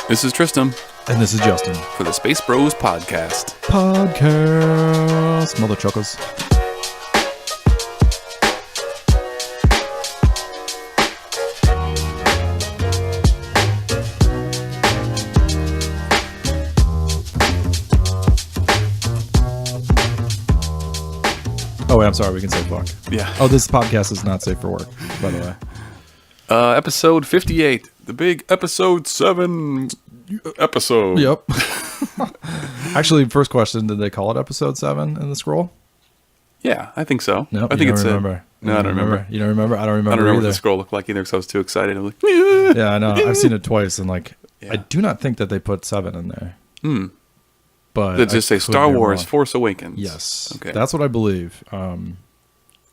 This is Tristan And this is Justin. for the Space Bros Podcast. Mother chuckles. Oh, wait, I'm sorry. We can say fuck. Yeah. Oh, this podcast is not safe for work, by the way. Episode 58. The big episode 7 episode. Yep. Actually, first question, did they call it episode 7 in the scroll? Yeah, I think so. No, I think it's remember. No, I don't remember. You don't remember? I don't remember I don't remember what either. the scroll looked like either because I was too excited. I'm like, Yeah, I know. I've seen it twice, and Yeah. I do not think that they put 7 in there. But Did it just say I could Star be Wars wrong. Force Awakens? Yes. Okay. That's what I believe.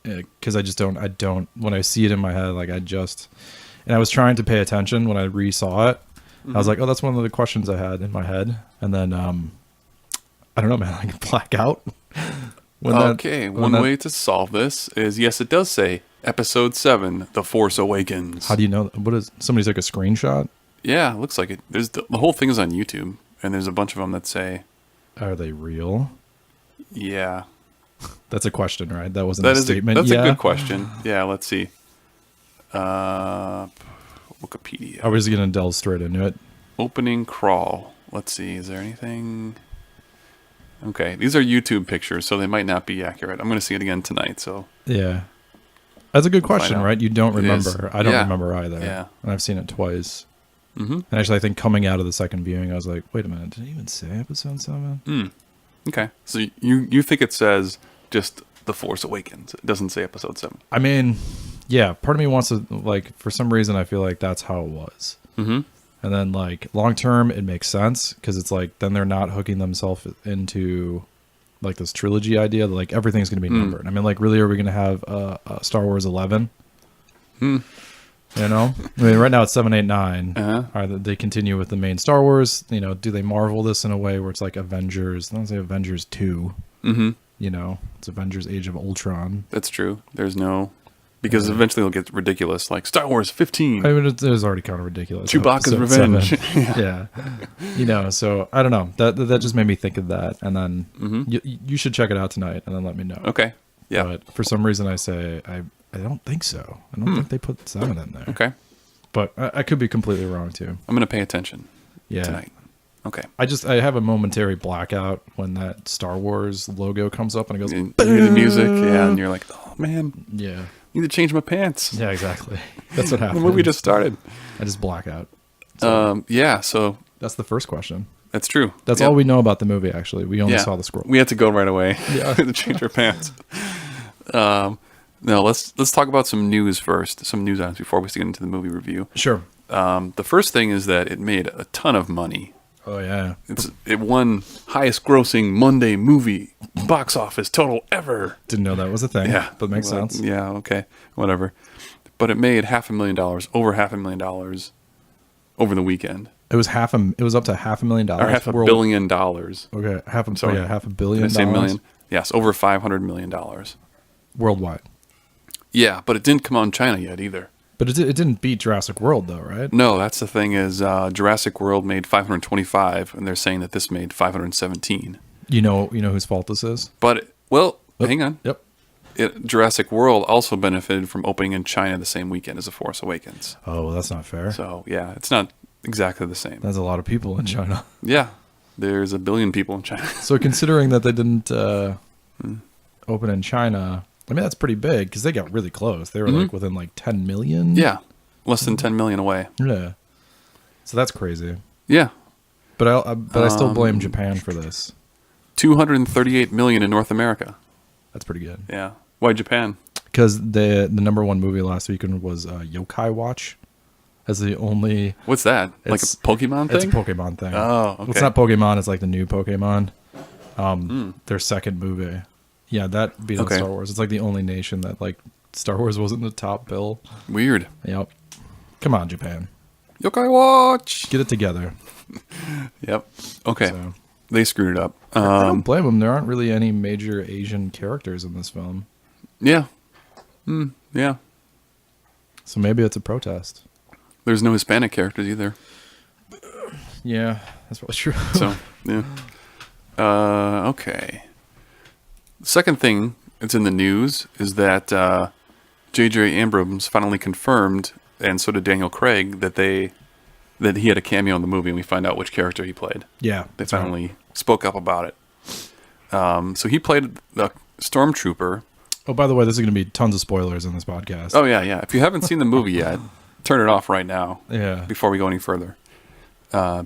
Because I don't, when I see it in my head, and I was trying to pay attention when I re-saw it. I was like, oh, that's one of the questions I had in my head. And then, I don't know, man, I can black out. One way to solve this is, yes, it does say episode 7, The Force Awakens. How do you know? Somebody took a screenshot? Yeah, it looks like it. There's the whole thing is on YouTube, and there's a bunch of them that say, Are they real? yeah. That's a question, right? That wasn't That a is statement. that's Yeah. a good question. Yeah, let's see. Wikipedia. I was going to delve straight into it. Opening crawl. Let's see. Is there anything? Okay, these are YouTube pictures, so they might not be accurate. I'm going to see it again tonight. So Yeah. That's a good question, out. right? You don't It is. remember. I don't Yeah. remember either. Yeah. And I've seen it twice. Mm-hmm. And actually, I think coming out of the second viewing, I was like, wait a minute, did it even say episode 7? Okay, so you think it says just The Force Awakens? It doesn't say episode 7. I mean, yeah, part of me wants to, for some reason, I feel like that's how it was. Mm-hmm. And then, long term, it makes sense because it's then they're not hooking themselves into, this trilogy idea that, everything's going to be numbered. I mean, really, are we going to have a Star Wars 11? You know? I mean, right now it's 7, 8, 9. Uh-huh. They continue with the main Star Wars. You know, do they Marvel this in a way where it's like Avengers? I don't say Avengers 2. Mm-hmm. You know, it's Avengers Age of Ultron. That's true. There's no... Because eventually it'll get ridiculous, like Star Wars 15. I mean, it was already kind of ridiculous. Chewbacca's Episode Revenge. 7. Yeah. You know, so I don't know. That just made me think of that. And then you should check it out tonight and then let me know. Okay. Yeah. But for some reason I say, I don't think so. I don't think they put 7 in there. Okay. But I could be completely wrong too. I'm going to pay attention tonight. Okay. I have a momentary blackout when that Star Wars logo comes up and it goes, You hear the music, yeah, and you're like, oh, man, yeah. I need to change my pants. Yeah, exactly. That's what The happened. movie just started. I just black out. Yeah, so That's the first question. that's true. That's Yep. all we know about the movie, actually. We only Yeah. saw the scroll. We had to go right away Yeah. to change our pants. No, let's talk about some news first, some news items before we get into the movie review. Sure. The first thing is that it made a ton of money. Oh, yeah. It won highest grossing Monday movie box office total ever. Didn't know that was a thing. Yeah, But makes Well, sense. Yeah, okay, whatever. But it made $500,000, over $500,000 over the weekend, It was it was up to $500,000. or $500 million. Okay, Sorry. $500 million. Did I say million? Yes, over $500 million. Worldwide. Yeah, but it didn't come out in China yet either. But it didn't beat Jurassic World, though, right? No, that's the thing is Jurassic World made 525, and they're saying that this made 517. You know whose fault this is? But hang on. Yep. Jurassic World also benefited from opening in China the same weekend as The Force Awakens. Oh, well, that's not fair. So yeah, it's not exactly the same. That's a lot of people in China. Yeah, there's 1 billion people in China. So considering that they didn't open in China, I mean, that's pretty big because they got really close. They were within 10 million. Yeah, less than 10 million away. Yeah. So that's crazy. Yeah, But I still blame Japan for this. 238 million in North America. That's pretty good. Yeah, why Japan? Because the number one movie last weekend was Yokai Watch. As the only... What's that? Like a It's- Pokemon thing? It's a Pokemon thing. Oh, okay. Well, it's not Pokemon. It's like the new Pokemon. Their second movie. Yeah, that beat out Okay. Star Wars. It's like the only nation that Star Wars wasn't the top bill. Weird. Yep. Come on, Japan. Yokai Watch. Get it together. Yep. Okay. So, They screwed it up. I don't blame them. There aren't really any major Asian characters in this film. Yeah. Yeah. So maybe it's a protest. There's no Hispanic characters either. Yeah, that's probably true. So, yeah. Okay. Second thing that's in the news is that J.J. Abrams finally confirmed, and so did Daniel Craig, that he had a cameo in the movie, and we find out which character he played. Yeah, They finally spoke up about it. So he played the Stormtrooper. Oh, by the way, this is going to be tons of spoilers in this podcast. Oh, yeah. If you haven't seen the movie yet, turn it off right now Yeah. before we go any further.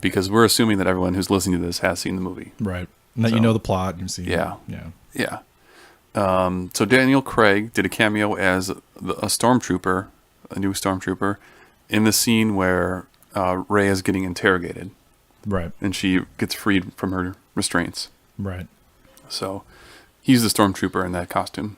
Because we're assuming that everyone who's listening to this has seen the movie. Right. And that So- you know the plot and you've seen Yeah. it. Yeah. Yeah. So Daniel Craig did a cameo as a stormtrooper, a new stormtrooper, in the scene where Rey is getting interrogated, Right. and she gets freed from her restraints. Right. So he's the stormtrooper in that costume,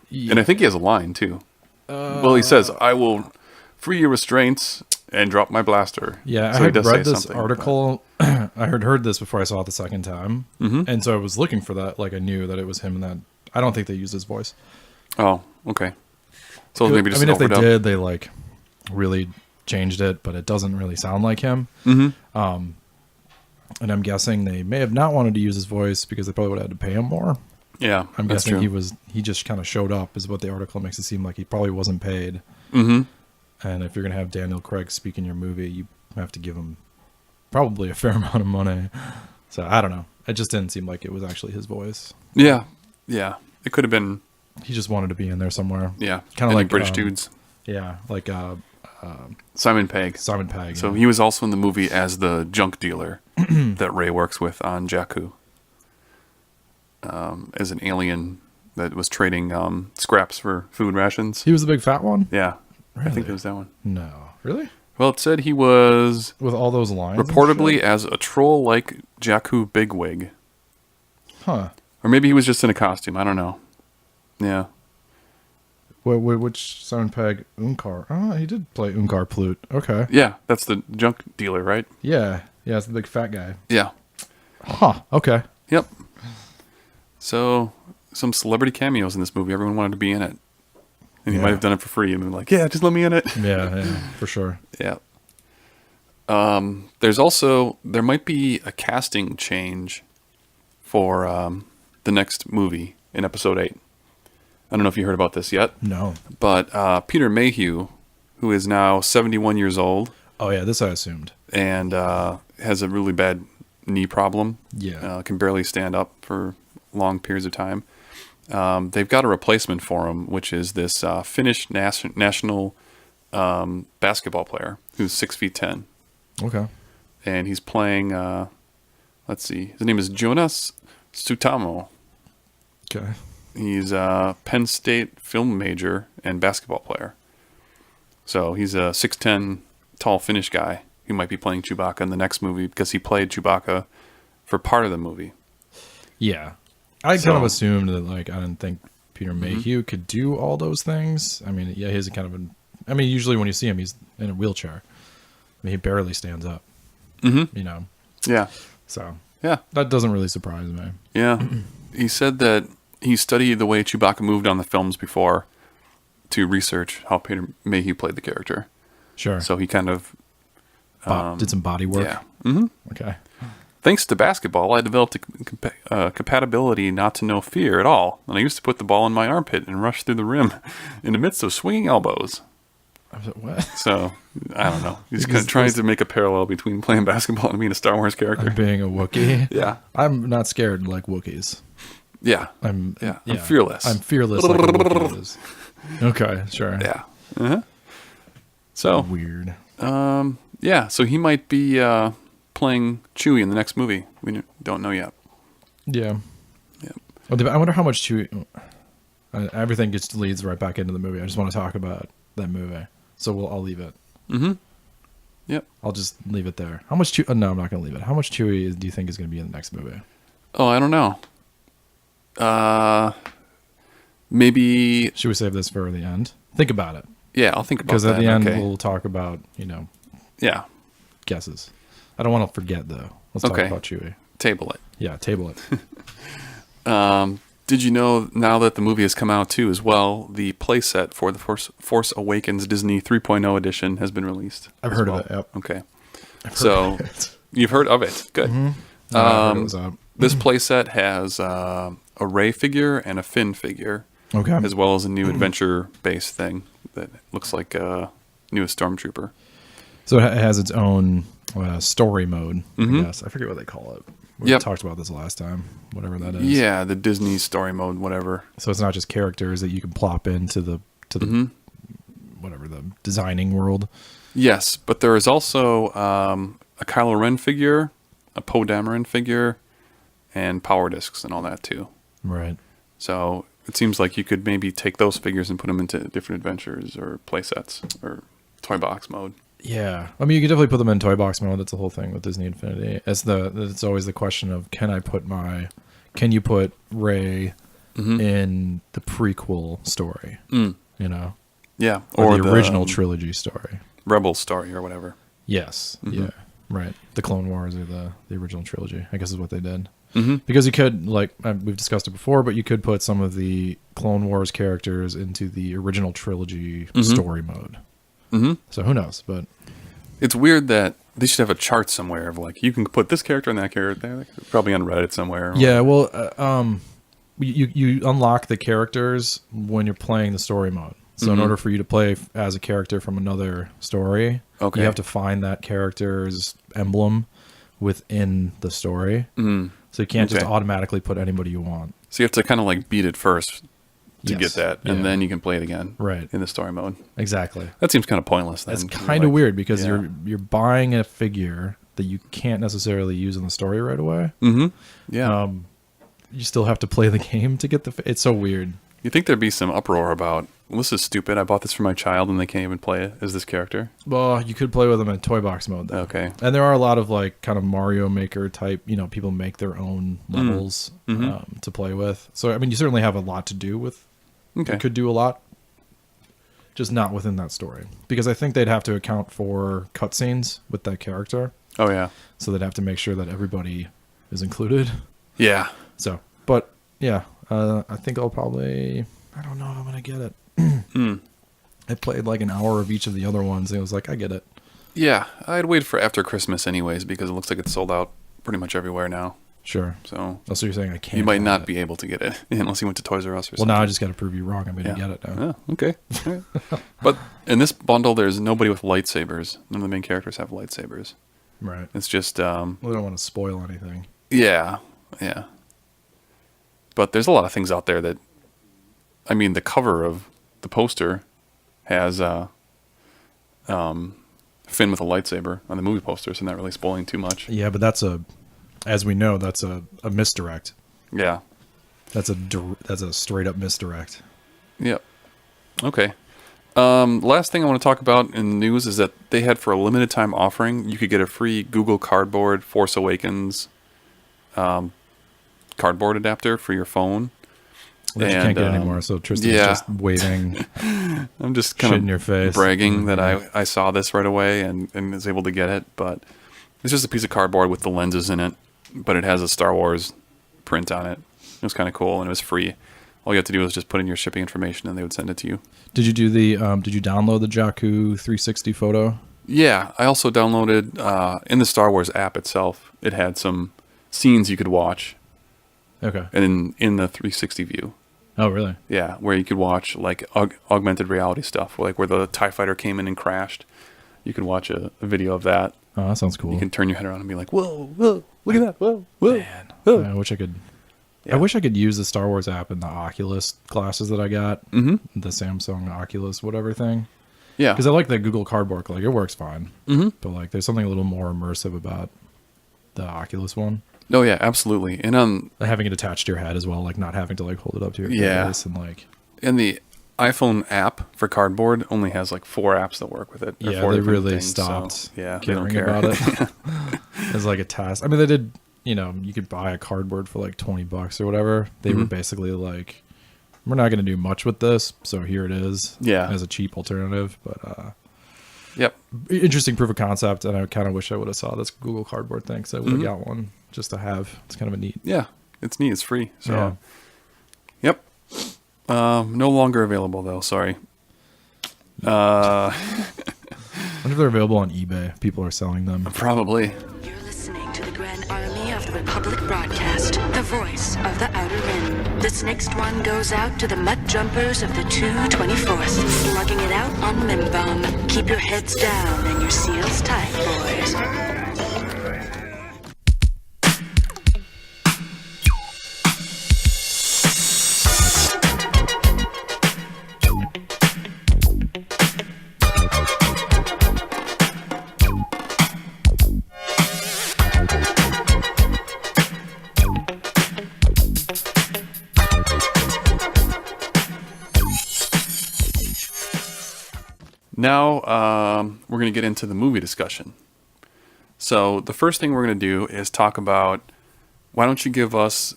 Yeah. and I think he has a line too. Well, he says, "I will free your restraints and drop my blaster." Yeah, So I he had does read say this something, article. I had heard this before I saw it the second time. Mhm. And so I was looking for that. Like, I knew that it was him and that. I don't think they used his voice. but- Oh, okay. So maybe just I mean, if they overdub. did, they, like, really changed it, but it doesn't really sound like him. Mhm. And I'm guessing they may have not wanted to use his voice because they probably would have had to pay him more. Yeah, I'm that's guessing true. he just kind of showed up, is what the article makes it seem like. He probably wasn't paid. Mhm. And if you're going to have Daniel Craig speak in your movie, you have to give him probably a fair amount of money. So I don't know. It just didn't seem like it was actually his voice. Yeah, yeah. It could have been. He just wanted to be in there somewhere. Yeah, Kinda any like, British dudes. Yeah, like Simon Pegg. Simon Pegg. So yeah. he was also in the movie as the junk dealer that Ray works with on Jakku, as an alien that was trading scraps for food rations. He was the big fat one? Yeah, I think Really? it was that one. No. Really? Well, it said he was With all those lines? and reportedly shit? as a troll-like Jakku bigwig, Huh. or maybe he was just in a costume. I don't know. Yeah. Which Simon Pegg? Unkar. Oh, he did play Unkar Plute. Okay. Yeah, that's the junk dealer, right? Yeah. Yeah, it's the big fat guy. Yeah. Huh. Okay. Yep. So, some celebrity cameos in this movie. Everyone wanted to be in it. And he Yeah. might have done it for free and been like, yeah, just let me in it. Yeah, for sure. Yeah. There might be a casting change for the next movie in episode 8. I don't know if you heard about this yet, No. but Peter Mayhew, who is now 71 years old Oh, yeah, this I assumed. and has a really bad knee problem, Yeah. can barely stand up for long periods of time. They've got a replacement for him, which is this Finnish national basketball player who's 6'10", Okay. and he's playing. Let's see, his name is Jonas Sutamo. Okay. He's a Penn State film major and basketball player. So he's a 6'10", tall Finnish guy who might be playing Chewbacca in the next movie because he played Chewbacca for part of the movie. Yeah. I So- kind of assumed that, like, I didn't think Peter Mayhew could do all those things. I mean, yeah, he's kind of I mean, usually when you see him, he's in a wheelchair. I mean, he barely stands up, Mm-hmm. you know? Yeah, So yeah, that doesn't really surprise me. yeah. He said that he studied the way Chewbacca moved on the films before to research how Peter Mayhew played the character. Sure. So he kind of Did some body work. yeah. Mm-hmm. Okay. Thanks to basketball, I developed a compatibility not to know fear at all, and I used to put the ball in my armpit and rush through the rim in the midst of swinging elbows. I was like, what? So, I don't know. He's kind Because of trying this- to make a parallel between playing basketball and being a Star Wars character. Being a Wookiee. Yeah. I'm not scared like Wookiees. Yeah. I'm I'm fearless. I'm fearless like a Wookiee is. Okay, sure. Yeah. Uh-huh. So, Weird. yeah, so he might be playing Chewie in the next movie. We don't know yet. Yeah. Yeah. Well, I wonder how much Chewie. Everything leads right back into the movie. I just want to talk about that movie, so I'll leave it. Mm-hmm. Yep. I'll just leave it there. How much Chewie? No, I'm not going to leave it. How much Chewie do you think is going to be in the next movie? Oh, I don't know. Maybe. Should we save this for the end? Think about it, Yeah, I'll think about because that. at the end okay. we'll talk about Yeah, guesses. I don't want to forget though. Let's talk Okay. about Chewie. table it. Yeah, table it. Did you know, now that the movie has come out too as well, the playset for the Force Awakens Disney 3.0 edition has been released? I've as heard well? of it. Yep. Okay. I've heard So of it. You've heard of it. Good. I heard it was out. This playset has a Rey figure and a Finn figure, Okay. as well as a new adventure-based thing that looks like a newest Stormtrooper. So it has its own story mode, I guess. I forget what they call it. We talked about this last time, whatever that is. Yeah, the Disney story mode, whatever. So it's not just characters that you can plop into the whatever, the designing world. Yes, but there is also a Kylo Ren figure, a Poe Dameron figure, and power discs and all that too. Right. So it seems like you could maybe take those figures and put them into different adventures or play sets or toy box mode. Yeah. I mean, you could definitely put them in toy box mode. That's the whole thing with Disney Infinity. It's always the question of, can you put Rey in the prequel story? You know? Yeah. Or the original trilogy story. Rebel story or whatever. Yes. Yeah. Right. The Clone Wars or the original trilogy, I guess is what they did. Because you could, like, we've discussed it before, but you could put some of the Clone Wars characters into the original trilogy story mode. So who knows? But it's weird that they should have a chart somewhere of, like, you can put this character and that character there. Probably on Reddit somewhere. Yeah, well, you unlock the characters when you're playing the story mode. So in order for you to play as a character from another story, you have to find that character's emblem within the story. So you can't just automatically put anybody you want. So you have to kind of like beat it first to get that, and then you can play it again in the story mode. Exactly. That seems kind of pointless then. That's kind of weird because you're buying a figure that you can't necessarily use in the story right away. Yeah. You still have to play the game to get it's so weird. You think there'd be some uproar about, well, this is stupid. I bought this for my child and they can't even play it as this character. Well, you could play with them in toy box mode, though. Okay. And there are a lot of, like, kind of Mario Maker type, people make their own levels to play with. So, I mean, you certainly have a lot to do with. Okay. You could do a lot, just not within that story. Because I think they'd have to account for cutscenes with that character. Oh, yeah. So they'd have to make sure that everybody is included. Yeah. So, but, yeah. I think I'll probably, I don't know if I'm going to get it. I played like an hour of each of the other ones, and I was like, I get it. Yeah, I'd wait for after Christmas anyways, because it looks like it's sold out pretty much everywhere now. Sure. So you're saying I can't. You might not be able to get it unless you went to Toys R Us or something. Well, now I just got to prove you wrong. I'm going to get it now. Oh, okay. All right. But in this bundle, there's nobody with lightsabers. None of the main characters have lightsabers. Right. It's just... we don't want to spoil anything. Yeah. But there's a lot of things out there that... I mean, the cover of the poster has Finn with a lightsaber on the movie poster, so not really spoiling too much. Yeah, but as we know, that's a misdirect. Yeah. That's a straight up misdirect. Yep. Okay. Last thing I want to talk about in the news is that they had, for a limited time offering, you could get a free Google Cardboard Force Awakens cardboard adapter for your phone. That you can't get anymore, so Tristan's just waiting. I'm just kind of in your face, bragging that I saw this right away and was able to get it, but it's just a piece of cardboard with the lenses in it, but it has a Star Wars print on it. It was kind of cool, and it was free. All you have to do is just put in your shipping information, and they would send it to you. Did you do did you download the Jakku 360 photo? Yeah, I also downloaded, in the Star Wars app itself, it had some scenes you could watch. Okay. And in the 360 view. Oh, really? Yeah, where you could watch like augmented reality stuff, like where the TIE fighter came in and crashed. You could watch a video of that. Oh, that sounds cool. You can turn your head around and be like, "Whoa, whoa, look at that! Whoa, whoa!" Man, whoa. I wish I could. Yeah. I wish I could use the Star Wars app in the Oculus glasses that I got. The Samsung Oculus whatever thing. Yeah, because I like the Google Cardboard. Like it works fine. But like, there's something a little more immersive about the Oculus one. Oh yeah, absolutely. And having it attached to your head as well, like not having to like hold it up to your face and like. And the iPhone app for Cardboard only has like 4 apps that work with it. Yeah, they really stopped caring about it. It's like a test. I mean, they did. You could buy a cardboard for like $20 or whatever. They were basically like, we're not going to do much with this, so here it is. Yeah, as a cheap alternative, but. Yep. Interesting proof of concept, and I kind of wish I would have saw this Google Cardboard thing, because I would have got one just to have. It's kind of a neat. Yeah, it's neat. It's free. So, yep. No longer available though. Sorry. I wonder if they're available on eBay. People are selling them. Probably. the Republic broadcast, the voice of the Outer Rim. This next one goes out to the mud jumpers of the 224th, slugging it out on Limbom. Keep your heads down and your seals tight, boys. Now, we're going to get into the movie discussion. So the first thing we're going to do is talk about, why don't you give us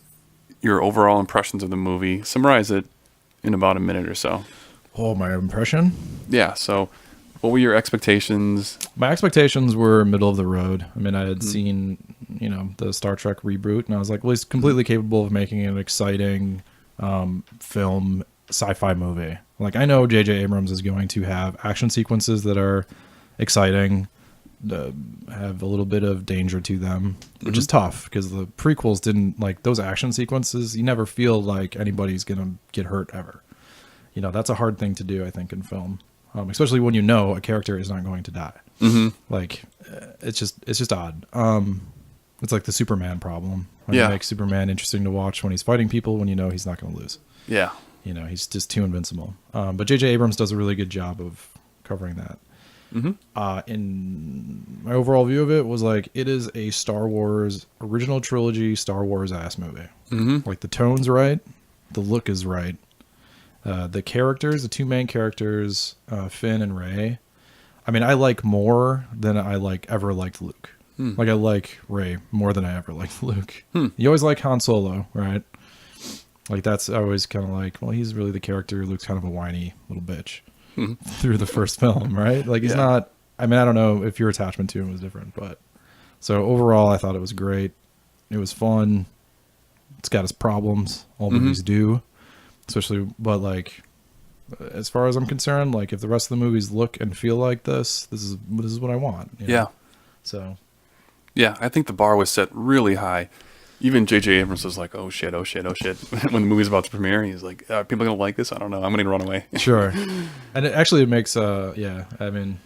your overall impressions of the movie, summarize it in about a minute or so. Oh, my impression? Yeah, so what were your expectations? My expectations were middle of the road. I mean, I had seen, the Star Trek reboot, and I was like, well, he's completely capable of making an exciting film sci-fi movie. Like, I know J.J. Abrams is going to have action sequences that are exciting, have a little bit of danger to them, which is tough because the prequels didn't, like, those action sequences, you never feel like anybody's going to get hurt ever. That's a hard thing to do, I think, in film, especially when a character is not going to die. Like, it's just odd. It's like the Superman problem. It makes Superman interesting to watch when he's fighting people when he's not going to lose. Yeah. He's just too invincible. But J.J. Abrams does a really good job of covering that. In my overall view of it was like, it is a Star Wars original trilogy, Star Wars ass movie. Like, the tone's right, the look is right. The characters, the two main characters, Finn and Rey. I mean, I like more than I ever liked Luke. Like, I like Rey more than I ever liked Luke. You always like Han Solo, right? Like, that's always kind of like, well, he's really the character. Luke's kind of a whiny little bitch through the first film, right? Like, he's not, I mean, I don't know if your attachment to him was different, but so overall, I thought it was great. It was fun. It's got its problems. All movies do, especially, but like, as far as I'm concerned, like, if the rest of the movies look and feel like this is what I want. Yeah. So. Yeah, I think the bar was set really high. Even J.J. Abrams was like, oh shit. When the movie's about to premiere, he's like, are people going to like this? I don't know. I'm going to run away. Sure. And it makes, I mean,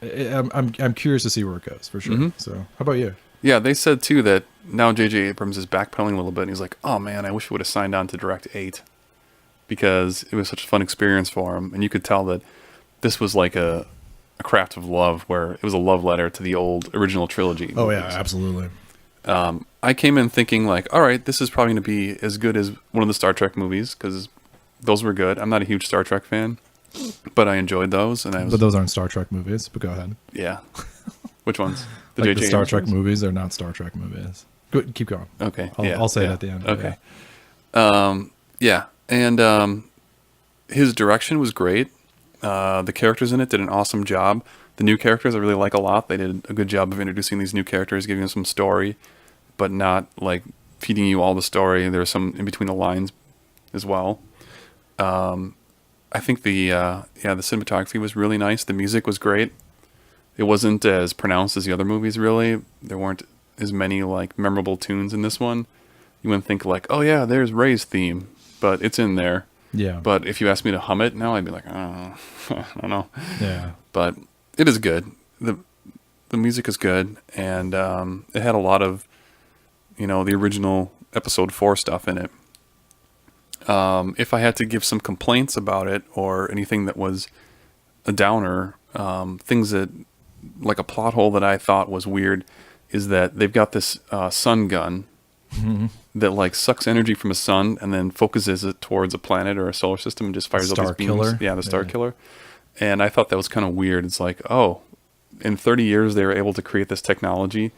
I'm curious to see where it goes, for sure. So, how about you? Yeah, they said, too, that now J.J. Abrams is backpedaling a little bit, and he's like, oh, man, I wish we would have signed on to direct 8, because it was such a fun experience for him, and you could tell that this was like a craft of love, where it was a love letter to the old original trilogy. Oh, yeah, absolutely. I came in thinking, like, all right, this is probably going to be as good as one of the Star Trek movies, because those were good. I'm not a huge Star Trek fan, but I enjoyed those. But those aren't Star Trek movies, but go ahead. Yeah. Which ones? The Star Trek movies are not Star Trek movies. Good, keep going. Okay. I'll say it at the end. Okay. Yeah. And his direction was great. The characters in it did an awesome job. The new characters I really like a lot. They did a good job of introducing these new characters, giving them some story, but not like feeding you all the story. There's some in between the lines as well. I think the cinematography was really nice. The music was great. It wasn't as pronounced as the other movies, really. There weren't as many like memorable tunes in this one. You wouldn't think like, oh yeah, there's Rey's theme, but it's in there. Yeah. But if you asked me to hum it now, I'd be like, I don't know. Yeah. But it is good. The music is good, and it had a lot of, the original Episode 4 stuff in it. If I had to give some complaints about it or anything that was a downer, things that, like a plot hole that I thought was weird, is that they've got this sun gun that like sucks energy from a sun and then focuses it towards a planet or a solar system and just fires up these beams. Killer. Yeah, the Star Killer. And I thought that was kind of weird. It's like, oh, in 30 years they were able to create this technology.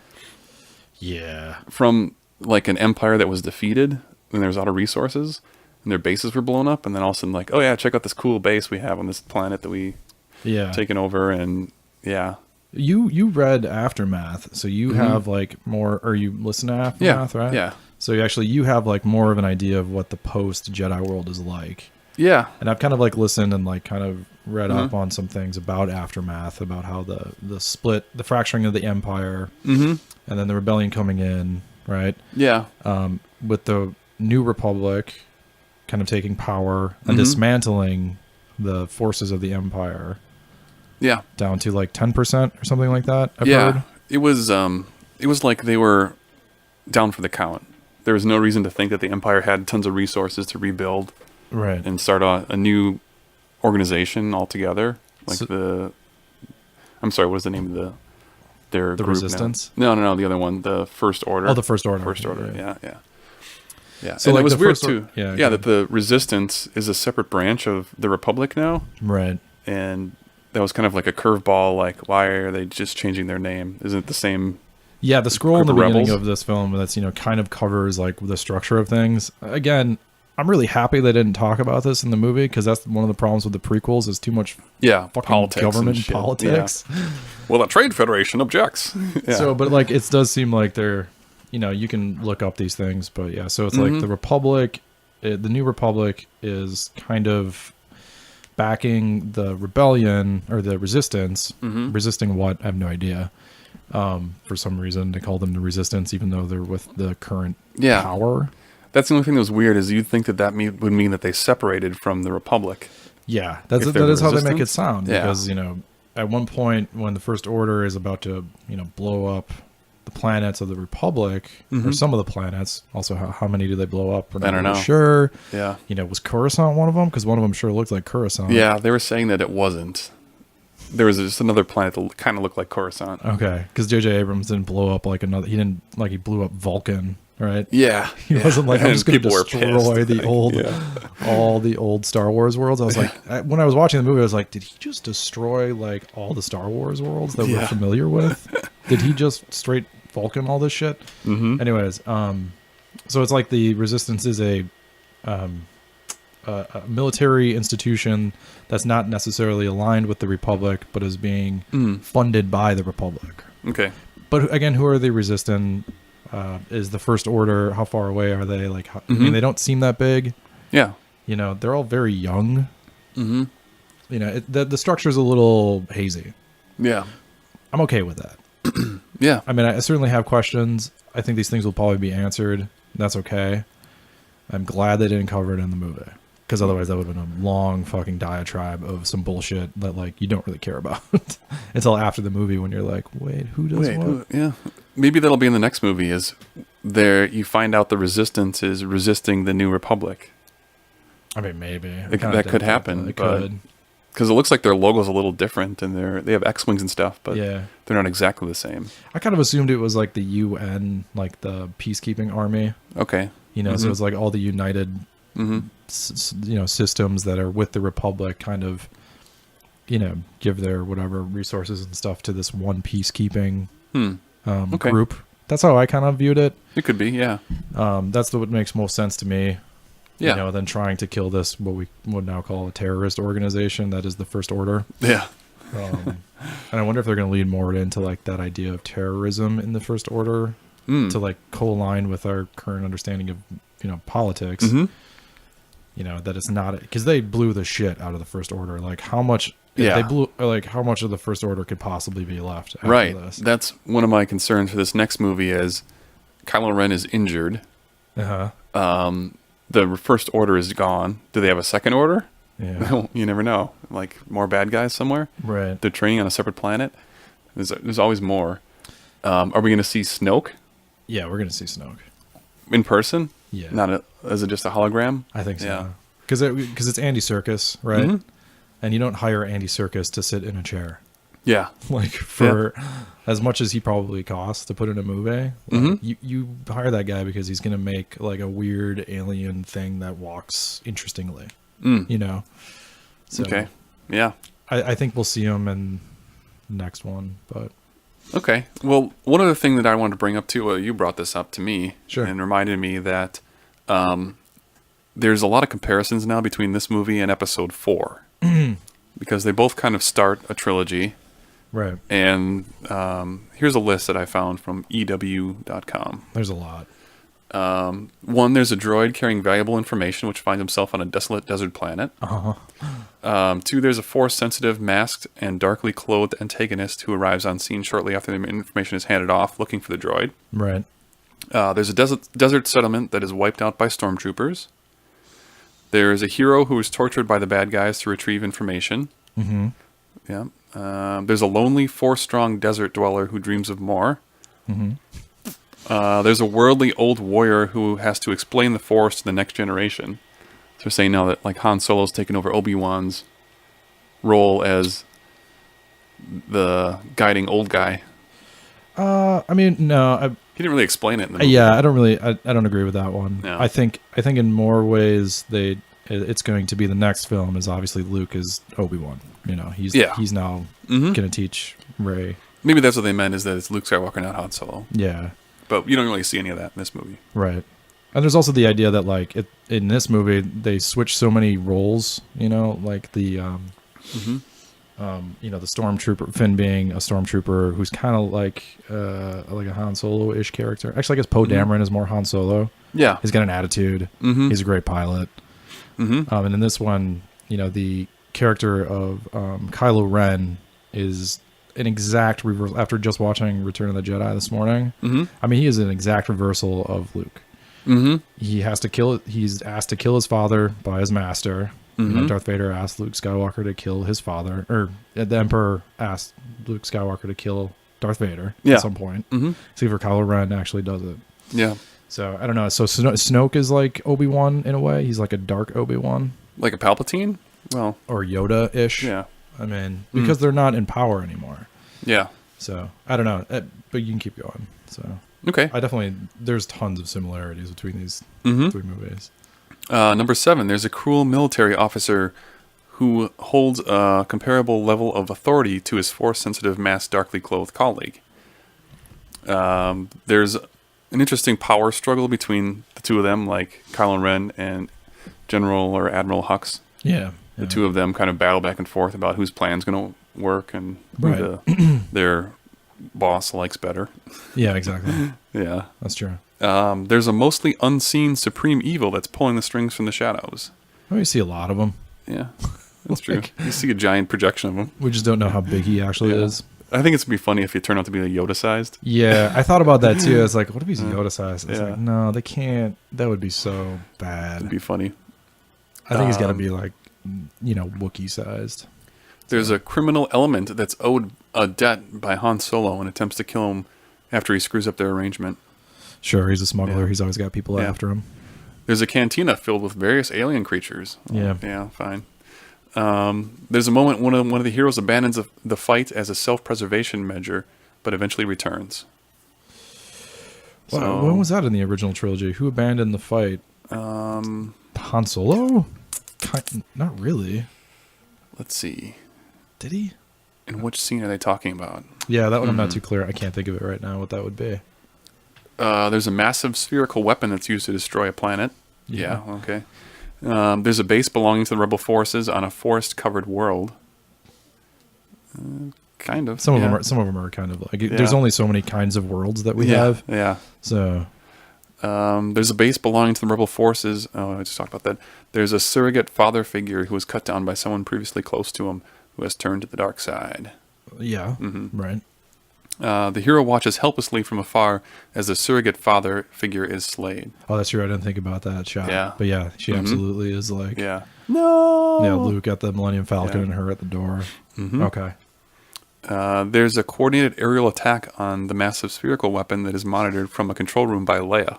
Yeah. From like an empire that was defeated and there was out of resources and their bases were blown up, and then all of a sudden like, oh yeah, check out this cool base we have on this planet that we taken over. And yeah. You read Aftermath, so you have like more, or you listen to Aftermath, right? Yeah. So you have like more of an idea of what the post Jedi world is like. Yeah. And I've kind of like listened and like kind of read up on some things about Aftermath, about how the split, the fracturing of the Empire, and then the rebellion coming in, right? Yeah. With the New Republic kind of taking power and dismantling the forces of the Empire Yeah. down to like 10% or something like that. I've Yeah. heard. It was like they were down for the count. There was no reason to think that the Empire had tons of resources to rebuild Right. and start a new organization altogether. Like I'm sorry, what is the name of their The group Resistance? now? No, the other one, the First Order. Oh, the First Order. First Order. Right. Yeah. So, And like, it was the weird First too. Or- yeah, that the Resistance is a separate branch of the Republic now, Right. and that was kind of like a curveball. Like, why are they just changing their name? Isn't it the same? Yeah, the scroll in the Group of beginning rebels? of this film that's, kind of covers like the structure of things. Again, I'm really happy they didn't talk about this in the movie because that's one of the problems with the prequels is too much fucking Politics government and shit. politics. Yeah. Well, the Trade Federation objects. Yeah. So, but like it does seem like they're, you can look up these things, but yeah. So it's like the Republic, the New Republic is kind of backing the rebellion or the resistance. Resisting what? I have no idea. For some reason, they call them the Resistance, even though they're with the current power. That's the only thing that was weird is you'd think that would mean that they separated from the Republic. Yeah, If that they're is how they make it Resistance? sound. Yeah. Because at one point when the First Order is about to blow up the planets of the Republic or some of the planets. Also, how many do they blow up? We're not I don't really know. Sure. Yeah. Was Coruscant one of them? Because one of them sure looked like Coruscant. Yeah, they were saying that it wasn't. There was just another planet that kind of looked like Coruscant. Okay, because J.J. Abrams didn't blow up like another. He didn't he blew up Vulcan, right? Yeah. He wasn't like, I'm And just going to people were destroy pissed. the old, all the old Star Wars worlds. I was like, when I was watching the movie, I was like, did he just destroy like all the Star Wars worlds that we're familiar with? Did he just straight Vulcan all this shit? Anyways, so it's like the Resistance is a military institution that's not necessarily aligned with the Republic, but is being funded by the Republic. Okay. But again, who are they resisting? Is the First Order? How far away are they? Like, I mean, they don't seem that big. Yeah. They're all very young. Mm-hmm. The structure's a little hazy. Yeah. I'm okay with that. Yeah. I mean, I certainly have questions. I think these things will probably be answered. That's okay. I'm glad they didn't cover it in the movie. Because otherwise that would have been a long fucking diatribe of some bullshit that like you don't really care about until after the movie when you're like, wait, who does what? Yeah. Maybe that'll be in the next movie is there you find out the Resistance is resisting the New Republic. I mean, maybe. That could happen. It could. Because it looks like their logo's a little different and they have X-Wings and stuff, but they're not exactly the same. I kind of assumed it was like the UN, like the peacekeeping army. Okay. So it's like all the united systems that are with the Republic kind of give their whatever resources and stuff to this one peacekeeping group. That's how I kind of viewed it. It could be, yeah. That's what makes most sense to me. Yeah. Than trying to kill this what we would now call a terrorist organization that is the First Order. Yeah. And I wonder if they're going to lead more into like that idea of terrorism in the First Order to like co-align with our current understanding of politics. That it's not because they blew the shit out of the First Order. Like how much they blew, like how much of the First Order could possibly be left after this? That's one of my concerns for this next movie is Kylo Ren is injured. The First Order is gone. Do they have a second order? Yeah. You never know. Like more bad guys somewhere. Right. They're training on a separate planet. There's always more. Are we going to see Snoke? Yeah, we're gonna see Snoke in person. Yeah. Not as just a hologram. I think so. Yeah. Because it's Andy Serkis, right? And you don't hire Andy Serkis to sit in a chair. Yeah. Like for as much as he probably costs to put in a movie, like, you hire that guy because he's gonna make like a weird alien thing that walks interestingly. So, okay. Yeah. I think we'll see him in the next one, but okay. Well, one other thing that I wanted to bring up too, you brought this up to me and reminded me that there's a lot of comparisons now between this movie and Episode 4 because they both kind of start a trilogy. Right. And here's a list that I found from EW.com. There's a lot. One, there's a droid carrying valuable information which finds himself on a desolate desert planet. Two, there's a Force-sensitive, masked, and darkly clothed antagonist who arrives on scene shortly after the information is handed off, looking for the droid. Right. There's a desert settlement that is wiped out by stormtroopers. There's a hero who is tortured by the bad guys to retrieve information. Mm-hmm. Yeah. There's a lonely, force-strong desert dweller who dreams of more. Mm-hmm. There's a worldly old warrior who has to explain the Force to the next generation. So they're saying now that like Han Solo's taken over Obi-Wan's role as the guiding old guy. I mean, no, He didn't really explain it in the movie. yeah, I don't agree with that one. No. I think in more ways it's going to be the next film is obviously Luke is Obi-Wan. You know, he's now going to teach Rey. Maybe that's what they meant, is that it's Luke Skywalker, not Han Solo. Yeah. But you don't really see any of that in this movie. Right. And there's also the idea that like in this movie they switch so many roles, you know, like the you know, the stormtrooper, Finn being a stormtrooper who's kind of like a Han Solo-ish character. Actually, I guess Poe Dameron is more Han Solo. Yeah. He's got an attitude. He's a great pilot. And in this one, you know, the character of Kylo Ren is an exact reversal. After just watching Return of the Jedi this morning, I mean, he is an exact reversal of Luke. He's asked to kill his father by his master. You know, Darth Vader asked Luke Skywalker to kill his father, or the Emperor asked Luke Skywalker to kill Darth Vader at some point. See if Kylo Ren actually does it. Yeah. So I don't know. So Snoke is like Obi-Wan in a way. He's like a dark Obi-Wan, Like a Palpatine? Well, or Yoda-ish. yeah. I mean, because they're not in power anymore. Yeah. So I don't know, but you can keep going. So Okay. there's tons of similarities between these three movies. Number 7, there's a cruel military officer who holds a comparable level of authority to his Force-sensitive, masked, darkly clothed colleague. There's an interesting power struggle between the two of them, like Kylo Ren and General or Admiral Hux. Yeah. The two of them kind of battle back and forth about whose plan's going to work and who their boss likes better. Yeah, exactly. Yeah. That's true. There's a mostly unseen supreme evil that's pulling the strings from the shadows. Well, you see a lot of them. Yeah, that's true. Like- You see a giant projection of him. We just don't know how big he actually is. I think it's going to be funny if he turned out to be like Yoda-sized. Yeah, I thought about that too. I was like, what if he's Yoda-sized? I was Yeah. like, no, they can't. That would be so bad. It'd be funny. I think he's got to be like, you know, Wookiee-sized. There's a criminal element that's owed a debt by Han Solo and attempts to kill him after he screws up their arrangement. Sure, he's a smuggler. Yeah. He's always got people Yeah. after him. There's a cantina filled with various alien creatures. Yeah. Yeah, fine. There's a moment one of the heroes abandons the fight as a self-preservation measure, but eventually returns. Well, when was that in the original trilogy? Who abandoned the fight? Han Solo? Not really. Let's see. Did he? In which scene are they talking about? Yeah, that one I'm not too clear. I can't think of it right now what that would be. There's a massive spherical weapon that's used to destroy a planet. Yeah, okay. There's a base belonging to the rebel forces on a forest-covered world. Kind of. Some of them are kind of like there's Yeah. only so many kinds of worlds that we have. Yeah. So There's a base belonging to the rebel forces. Oh, I just talked about that. There's a surrogate father figure who was cut down by someone previously close to him who has turned to the dark side. yeah, right. The hero watches helplessly from afar as the surrogate father figure is slayed. Oh, that's true. I didn't think about that shot. Yeah. But yeah, she absolutely is like Yeah. No! yeah, Luke at the Millennium Falcon Yeah. and her at the door. Okay. There's a coordinated aerial attack on the massive spherical weapon that is monitored from a control room by Leia.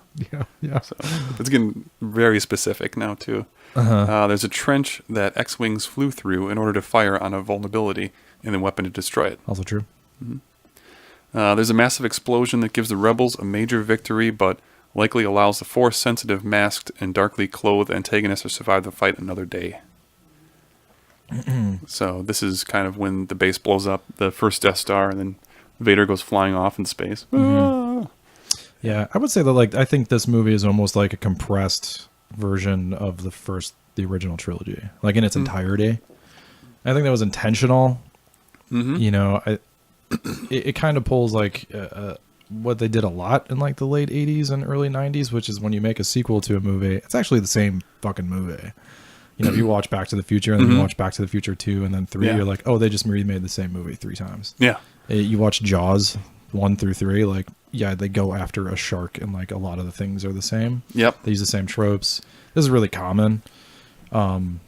Yeah. So it's getting very specific now, too. There's a trench that X-Wings flew through in order to fire on a vulnerability in the weapon to destroy it. Also true. There's a massive explosion that gives the rebels a major victory, but likely allows the Force-sensitive, masked, and darkly clothed antagonists to survive the fight another day. So this is kind of when the base blows up, the first Death Star, and then Vader goes flying off in space. Yeah, I would say that like I think this movie is almost like a compressed version of the original trilogy, like in its entirety. I think that was intentional. You know, it kind of pulls like what they did a lot in like the late 80s and early 90s, which is when you make a sequel to a movie, it's actually the same fucking movie. You know, if you watch Back to the Future and then you watch Back to the Future 2 and then 3, Yeah. you're like, oh, they just remade the same movie 3 times. Yeah. You watch Jaws 1 through 3, like yeah, they go after a shark, and like a lot of the things are the same. Yep. They use the same tropes. This is really common. And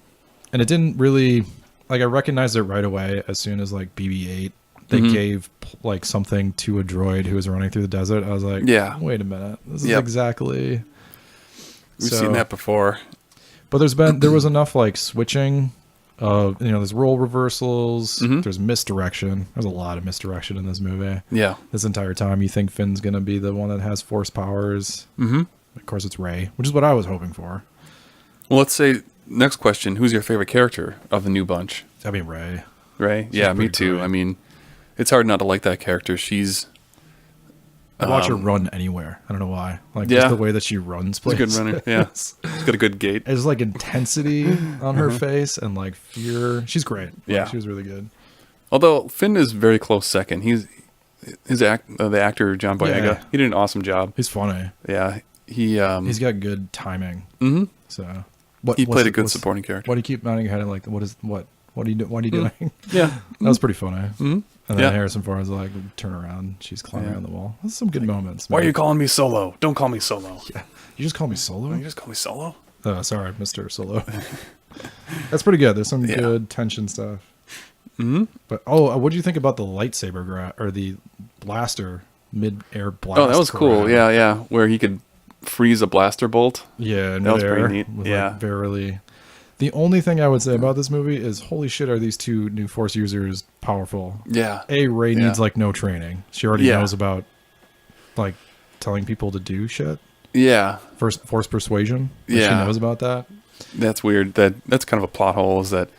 it didn't really, like, I recognized it right away as soon as like BB-8 they gave like something to a droid who was running through the desert. I was like, Yeah. wait a minute, this is Yep. exactly. We've seen that before. But there was enough like switching of, there's role reversals, there's misdirection. There's a lot of misdirection in this movie. Yeah. This entire time you think Finn's gonna be the one that has force powers. Of course it's Rey, which is what I was hoping for. Well, let's say next question: who's your favorite character of the new bunch? I mean Rey. Rey? Yeah, me pretty too. great. I mean, it's hard not to like that character. She's I watch her run anywhere. I don't know why. Like Yeah. just the way that she runs she's a places. good runner. Yeah, she's got a good gait. There's like intensity on her face and like fear. She's great. Like, Yeah. she was really good. Although Finn is very close second. The actor John Boyega. Yeah. He did an awesome job. He's funny. Yeah, he He's got good timing. So he played a good what's- supporting character. Why do you keep nodding your head? Like, what are you doing? Yeah, That was pretty funny. And then Yeah. Harrison Ford's like, turn around. She's climbing Yeah. on the wall. That's some good moments. why are man. you calling me Solo? Don't call me Solo. Yeah. You just call me Solo? You just call me Solo. Sorry, Mr. Solo. That's pretty good. There's some Yeah. good tension stuff. But what do you think about the lightsaber or the blaster mid-air blast? Oh, that was cool. grab? Yeah, yeah, where he could freeze a blaster bolt. Yeah, in That was mid-air pretty neat. with, Yeah. like, barely. The only thing I would say about this movie is, holy shit, are these two new Force users powerful? Yeah, Rey Yeah. needs like no training. She already Yeah. knows about like telling people to do shit. yeah. Force persuasion. Like, Yeah. she knows about that. That's weird. That's kind of a plot hole. Is that?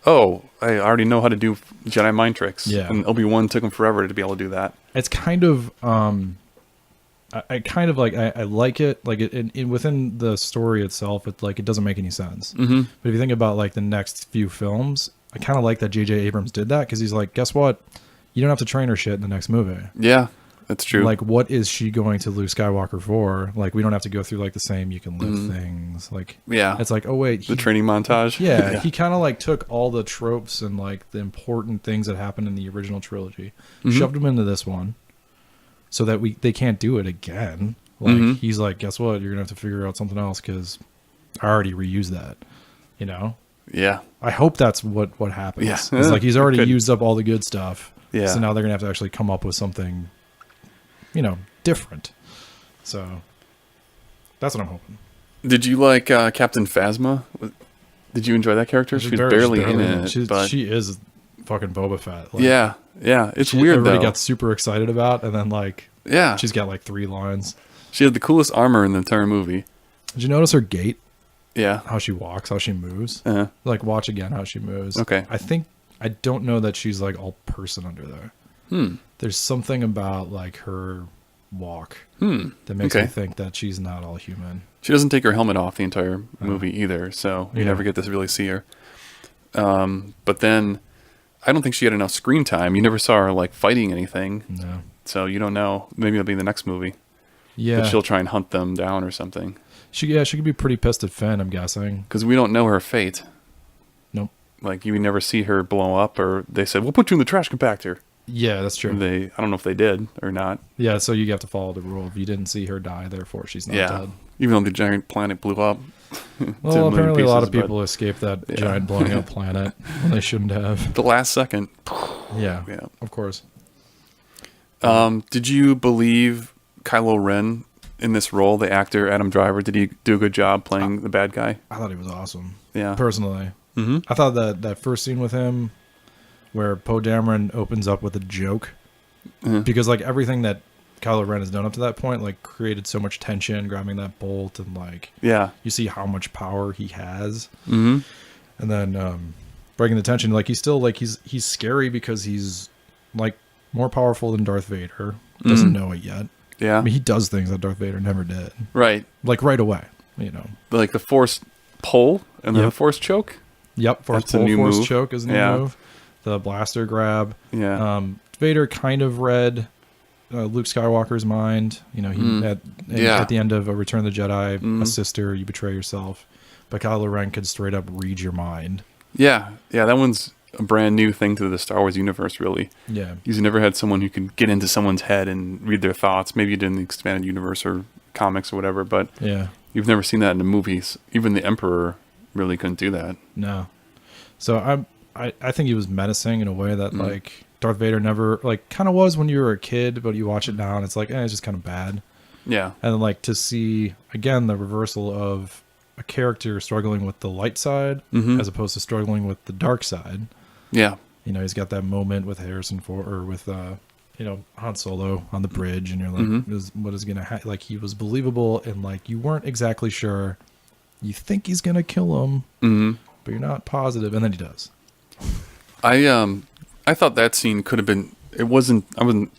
Oh, I already know how to do Jedi mind tricks. Yeah. and Obi-Wan took him forever to be able to do that. It's kind of I kind of like I like it like within the story itself. It doesn't make any sense. But if you think about like the next few films, I kind of like that J.J. Abrams did that, because he's like, guess what? You don't have to train her shit in the next movie. Yeah, that's true. Like, what is she going to Luke Skywalker for? Like, we don't have to go through like the same you can live things. Like, Yeah. it's like, oh wait, the training montage. yeah, he kind of like took all the tropes and like the important things that happened in the original trilogy, shoved them into this one, so that they can't do it again. Like, he's like, guess what? You're gonna have to figure out something else, because I already reused that. You know, yeah, I hope that's what happens. Yeah. It's like he's already Could. used up all the good stuff. Yeah. So now they're gonna have to actually come up with something, different. So that's what I'm hoping. Did you like Captain Phasma? Did you enjoy that character? She was barely in it, but she is fucking Boba Fett. Like, yeah, it's weird everybody though. got super excited about, and then like Yeah, she's got like 3 lines. she had the coolest armor in the entire movie. Did you notice her gait? Yeah, How she walks, how she moves. uh-huh. Like, watch again how she moves. Okay. I don't know that she's like all person under there. There's something about like her walk that makes me Okay. think that she's not all human. She doesn't take her helmet off the entire movie either, so you Yeah. never get to really see her. But then, I don't think she had enough screen time. You never saw her like fighting anything, No. so you don't know. Maybe it'll be the next movie. Yeah. That she'll try and hunt them down or something. She could be pretty pissed at Finn, I'm guessing. Because we don't know her fate. Nope. Like, you never see her blow up, or they said, we'll put you in the trash compactor. Yeah, that's true. I don't know if they did or not. Yeah, so you have to follow the rule. If you didn't see her die, therefore she's not dead. Even though the giant planet blew up. to Well, million apparently a lot of pieces, but people escaped that giant blowing up planet when they shouldn't have. The last second. Yeah, Yeah. of course. Did you believe Kylo Ren in this role, the actor Adam Driver? Did he do a good job playing the bad guy? I thought he was awesome. Yeah. Personally. I thought that first scene with him where Poe Dameron opens up with a joke, because like everything that Kylo Ren has done up to that point like created so much tension, grabbing that bolt, and like Yeah. you see how much power he has. And then breaking the tension, like he's still like he's scary because he's like more powerful than Darth Vader. Doesn't know it yet. Yeah. I mean, he does things that Darth Vader never did. Right. Like right away, Like the force pull and then Yep. the force choke? Yep, force That's a pull, new force move. choke is a new Yeah. move. The blaster grab. Yeah. Vader kind of read Luke Skywalker's mind. He Yeah. at the end of Return of the Jedi, a sister, you betray yourself. But Kylo Ren could straight up read your mind. Yeah. Yeah, that one's a brand new thing to the Star Wars universe, really. Yeah. He's never had someone who can get into someone's head and read their thoughts. Maybe you did in the expanded universe or comics or whatever, but Yeah. you've never seen that in the movies. Even the Emperor really couldn't do that. No. So I think he was menacing in a way that like Darth Vader never like kind of was when you were a kid, but you watch it now and it's like, it's just kind of bad. Yeah. And then like to see again the reversal of a character struggling with the light side as opposed to struggling with the dark side. Yeah. You know, he's got that moment with Harrison Ford or with Han Solo on the bridge, and you're like, what is gonna happen? Like he was believable, and like you weren't exactly sure. You think he's gonna kill him, but you're not positive, and then he does. I thought that scene could have been. I wasn't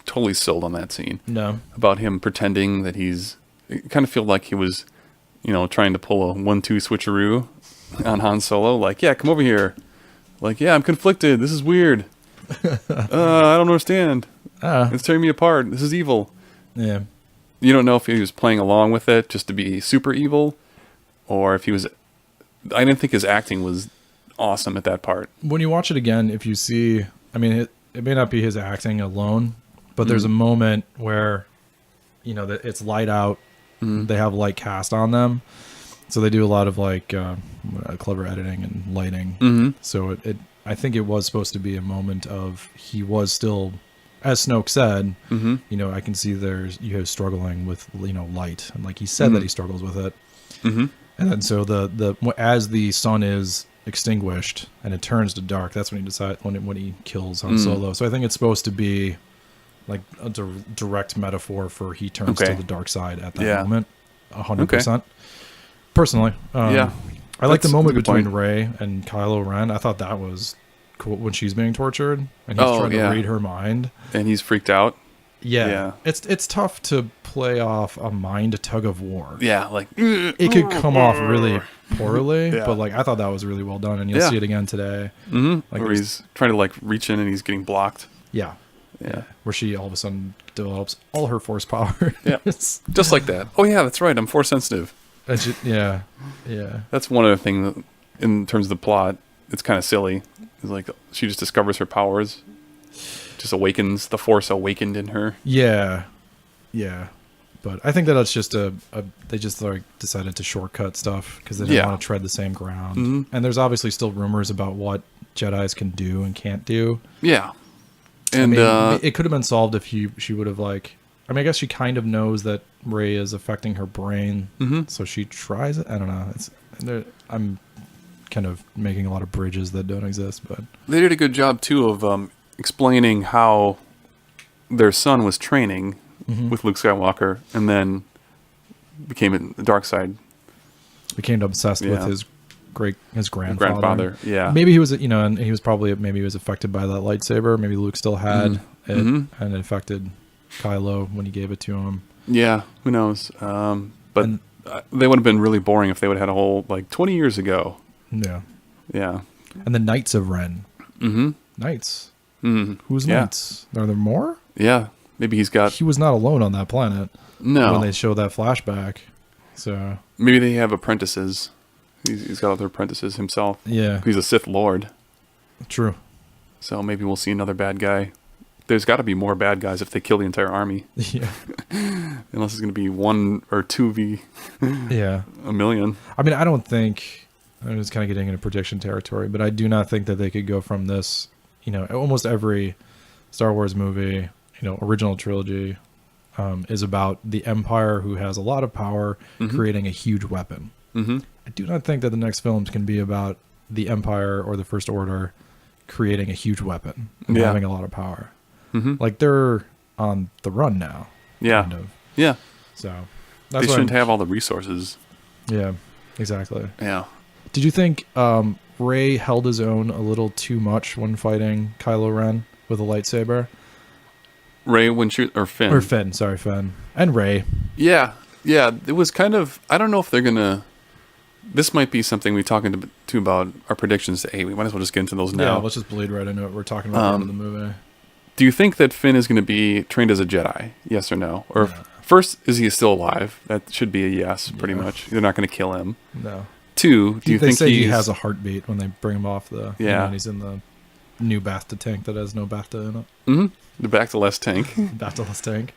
totally sold on that scene. No. About him pretending that he's. It kind of felt like he was, trying to pull a 1-2 switcheroo on Han Solo. Like, yeah, come over here. Like, yeah, I'm conflicted. This is weird. I don't understand. It's tearing me apart. This is evil. Yeah. You don't know if he was playing along with it just to be super evil, or if he was. I didn't think his acting was awesome at that part. When you watch it again, if you see, I mean, it may not be his acting alone, but there's a moment where, that it's light out. They have light cast on them, so they do a lot of like clever editing and lighting. So I think it was supposed to be a moment of he was still, as Snoke said, I can see you have struggling with light, and like he said that he struggles with it. And then so the as the sun is extinguished and it turns to dark, that's when he decides when he kills Han Solo. So I think it's supposed to be like a direct metaphor for he turns to the dark side at that moment, 100%. Personally, I like the moment between Rey and Kylo Ren. I thought that was cool when she's being tortured and he's trying to read her mind, and he's freaked out. Yeah. It's tough to play off a mind tug of war. Yeah, like it could come off really poorly, but like I thought that was really well done, and you'll see it again today. Like where he's trying to like reach in and he's getting blocked. Yeah. Yeah. Where she all of a sudden develops all her force power. Yeah. Just like that. Oh yeah, that's right. I'm force sensitive. Yeah. That's one other thing that, in terms of the plot, it's kind of silly. It's like she just discovers her powers, just awakens the force awakened in her. Yeah. But I think that that's just they just like decided to shortcut stuff because they didn't want to tread the same ground. And there's obviously still rumors about what Jedis can do and can't do. Yeah. And it could have been solved if she would have like. I mean, I guess she kind of knows that Rey is affecting her brain, so she tries it. I don't know. I'm kind of making a lot of bridges that don't exist, but they did a good job too of explaining how their son was training with Luke Skywalker, and then became in the dark side. Became obsessed with his grandfather. Yeah, maybe he was, and he was probably maybe he was affected by that lightsaber. Maybe Luke still had it, and it affected Kylo when he gave it to him. Yeah, who knows? But they would have been really boring if they would have had a whole 20 years ago. Yeah. And the Knights of Ren. Knights. Who's Knights? Are there more? Yeah. Maybe he was not alone on that planet. No. When they show that flashback. So maybe they have apprentices. He's got other apprentices himself. Yeah. He's a Sith Lord. True. So maybe we'll see another bad guy. There's got to be more bad guys if they kill the entire army. Yeah. Unless it's going to be 1 or 2v a million. I mean, I don't think, I'm just kind of getting into prediction territory, but I do not think that they could go from this, almost every Star Wars movie, original trilogy is about the Empire who has a lot of power creating a huge weapon. I do not think that the next films can be about the Empire or the First Order creating a huge weapon and having a lot of power. Like they're on the run now. Yeah. Kind of. Yeah. So they shouldn't have all the resources. Yeah, exactly. Yeah. Did you think Rey held his own a little too much when fighting Kylo Ren with a lightsaber? Rey or Finn? Or Finn, sorry, Finn. And Rey. Yeah. Yeah, it was kind of, I don't know if they're going to, this might be something we're talking to about our predictions. Hey, we might as well just get into those now. Yeah, let's just bleed right into it. We're talking about the end of the movie. Do you think that Finn is going to be trained as a Jedi? Yes or no? Or first, is he still alive? That should be a yes, pretty much. They're not going to kill him. No. 2, do you think he has a heartbeat when they bring him off the... Yeah. When he's in the new Bacta tank that has no Bacta in it. Mm-hmm. The Bacta-less tank. Bacta-less tank.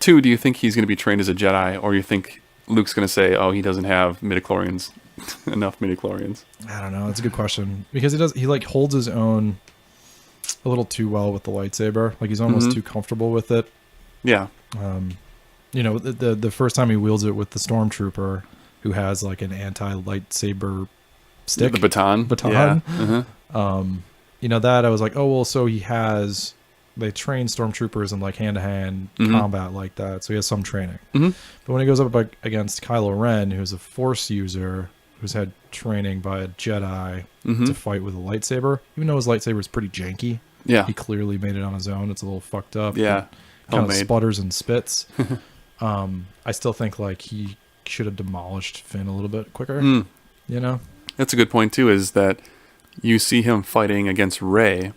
2, do you think he's going to be trained as a Jedi, or you think Luke's going to say, oh, he doesn't have midichlorians, enough midichlorians? I don't know. That's a good question. Because he like holds his own a little too well with the lightsaber. Like he's almost too comfortable with it. Yeah. You know, the first time he wields it with the stormtrooper who has like an anti-lightsaber stick. The baton. Baton. Yeah. Uh-huh. You know, that I was like, oh, well, so they train stormtroopers in like hand-to-hand combat like that. So he has some training. Mm-hmm. But when he goes up against Kylo Ren, who's a Force user, who's had training by a Jedi to fight with a lightsaber, even though his lightsaber is pretty janky. Yeah. He clearly made it on his own. It's a little fucked up. Yeah. Kind of Homemade. sputters and spits. I still think like he should have demolished Finn a little bit quicker. You know? That's a good point, too, is that you see him fighting against Rey,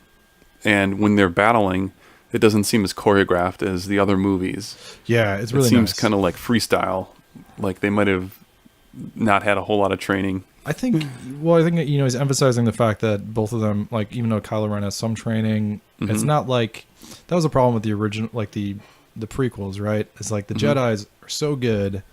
and when they're battling, it doesn't seem as choreographed as the other movies. Yeah, it's really It seems nice. kind of like freestyle. Like they might have not had a whole lot of training. I think, you know, he's emphasizing the fact that both of them, like, even though Kylo Ren has some training, it's not like, that was a problem with the original, like the prequels, right? It's like the Jedis are so good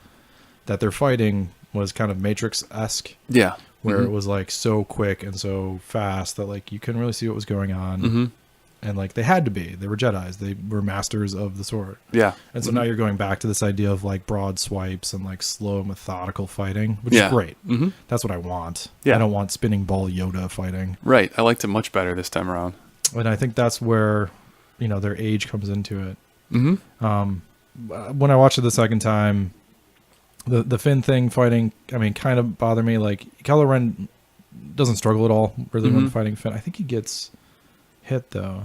that their fighting was kind of Matrix-esque. Yeah. Where it was like so quick and so fast that like you couldn't really see what was going on. And like they had to be. They were Jedis. They were masters of the sword. Yeah. And so now you're going back to this idea of like broad swipes and like slow methodical fighting, which is great. That's what I want. Yeah. I don't want spinning ball Yoda fighting. Right. I liked it much better this time around. And I think that's where, you know, their age comes into it. When I watched it the second time, the Finn thing fighting, I mean, kind of bothered me. Like Kylo Ren doesn't struggle at all really when fighting Finn. I think he gets hit though.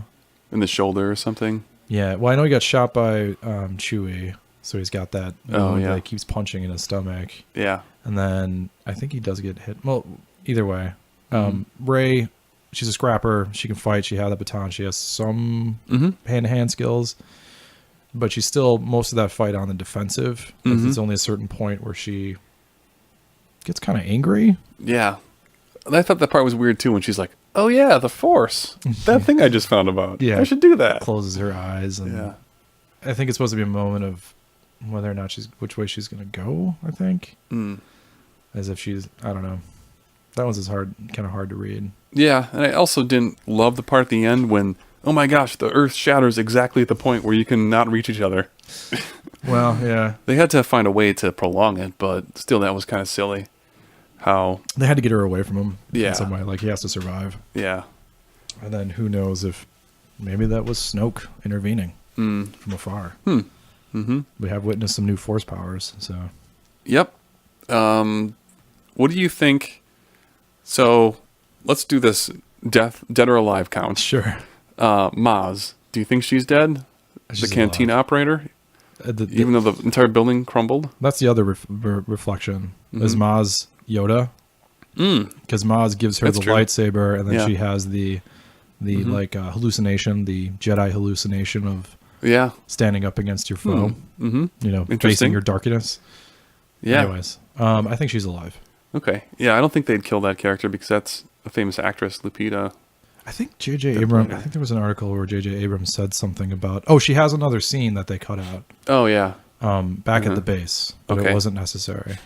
In the shoulder or something? Yeah. Well, I know he got shot by Chewie, so he's got that. That he keeps punching in his stomach. Yeah. And then I think he does get hit. Well, either way, Rey, she's a scrapper. She can fight. She had the baton. She has some hand-to-hand skills. But she's still most of that fight on the defensive. It's only a certain point where she gets kind of angry. Yeah. And I thought that part was weird too when she's like, oh yeah, the Force. That thing I just found about. Yeah. I should do that. Closes her eyes. And Yeah. I think it's supposed to be a moment of whether or not which way she's going to go, I think. As if she's, I don't know. That one's kind of hard to read. Yeah. And I also didn't love the part at the end when, oh my gosh, the Earth shatters exactly at the point where you can not reach each other. Well, yeah. They had to find a way to prolong it, but still that was kind of silly. How... They had to get her away from him Yeah. in some way. Like, he has to survive. Yeah. And then who knows if maybe that was Snoke intervening from afar. We have witnessed some new Force powers, so... Yep. What do you think... So, let's do this dead or alive count. Sure. Maz, do you think she's dead? She's the cantina operator? Even though the entire building crumbled? That's the other reflection. Is Maz Yoda? Because Maz gives her That's the true. lightsaber, and then Yeah. she has the hallucination, the Jedi hallucination of standing up against your foe. You know, Interesting. facing your darkness. Yeah. Anyways, I think she's alive. Okay. Yeah, I don't think they'd kill that character because that's a famous actress, Lupita. I think J.J. Abrams. I think there was an article where J.J. Abrams said something about. Oh, she has another scene that they cut out. Oh, yeah. Back at the base, but Okay. it wasn't necessary.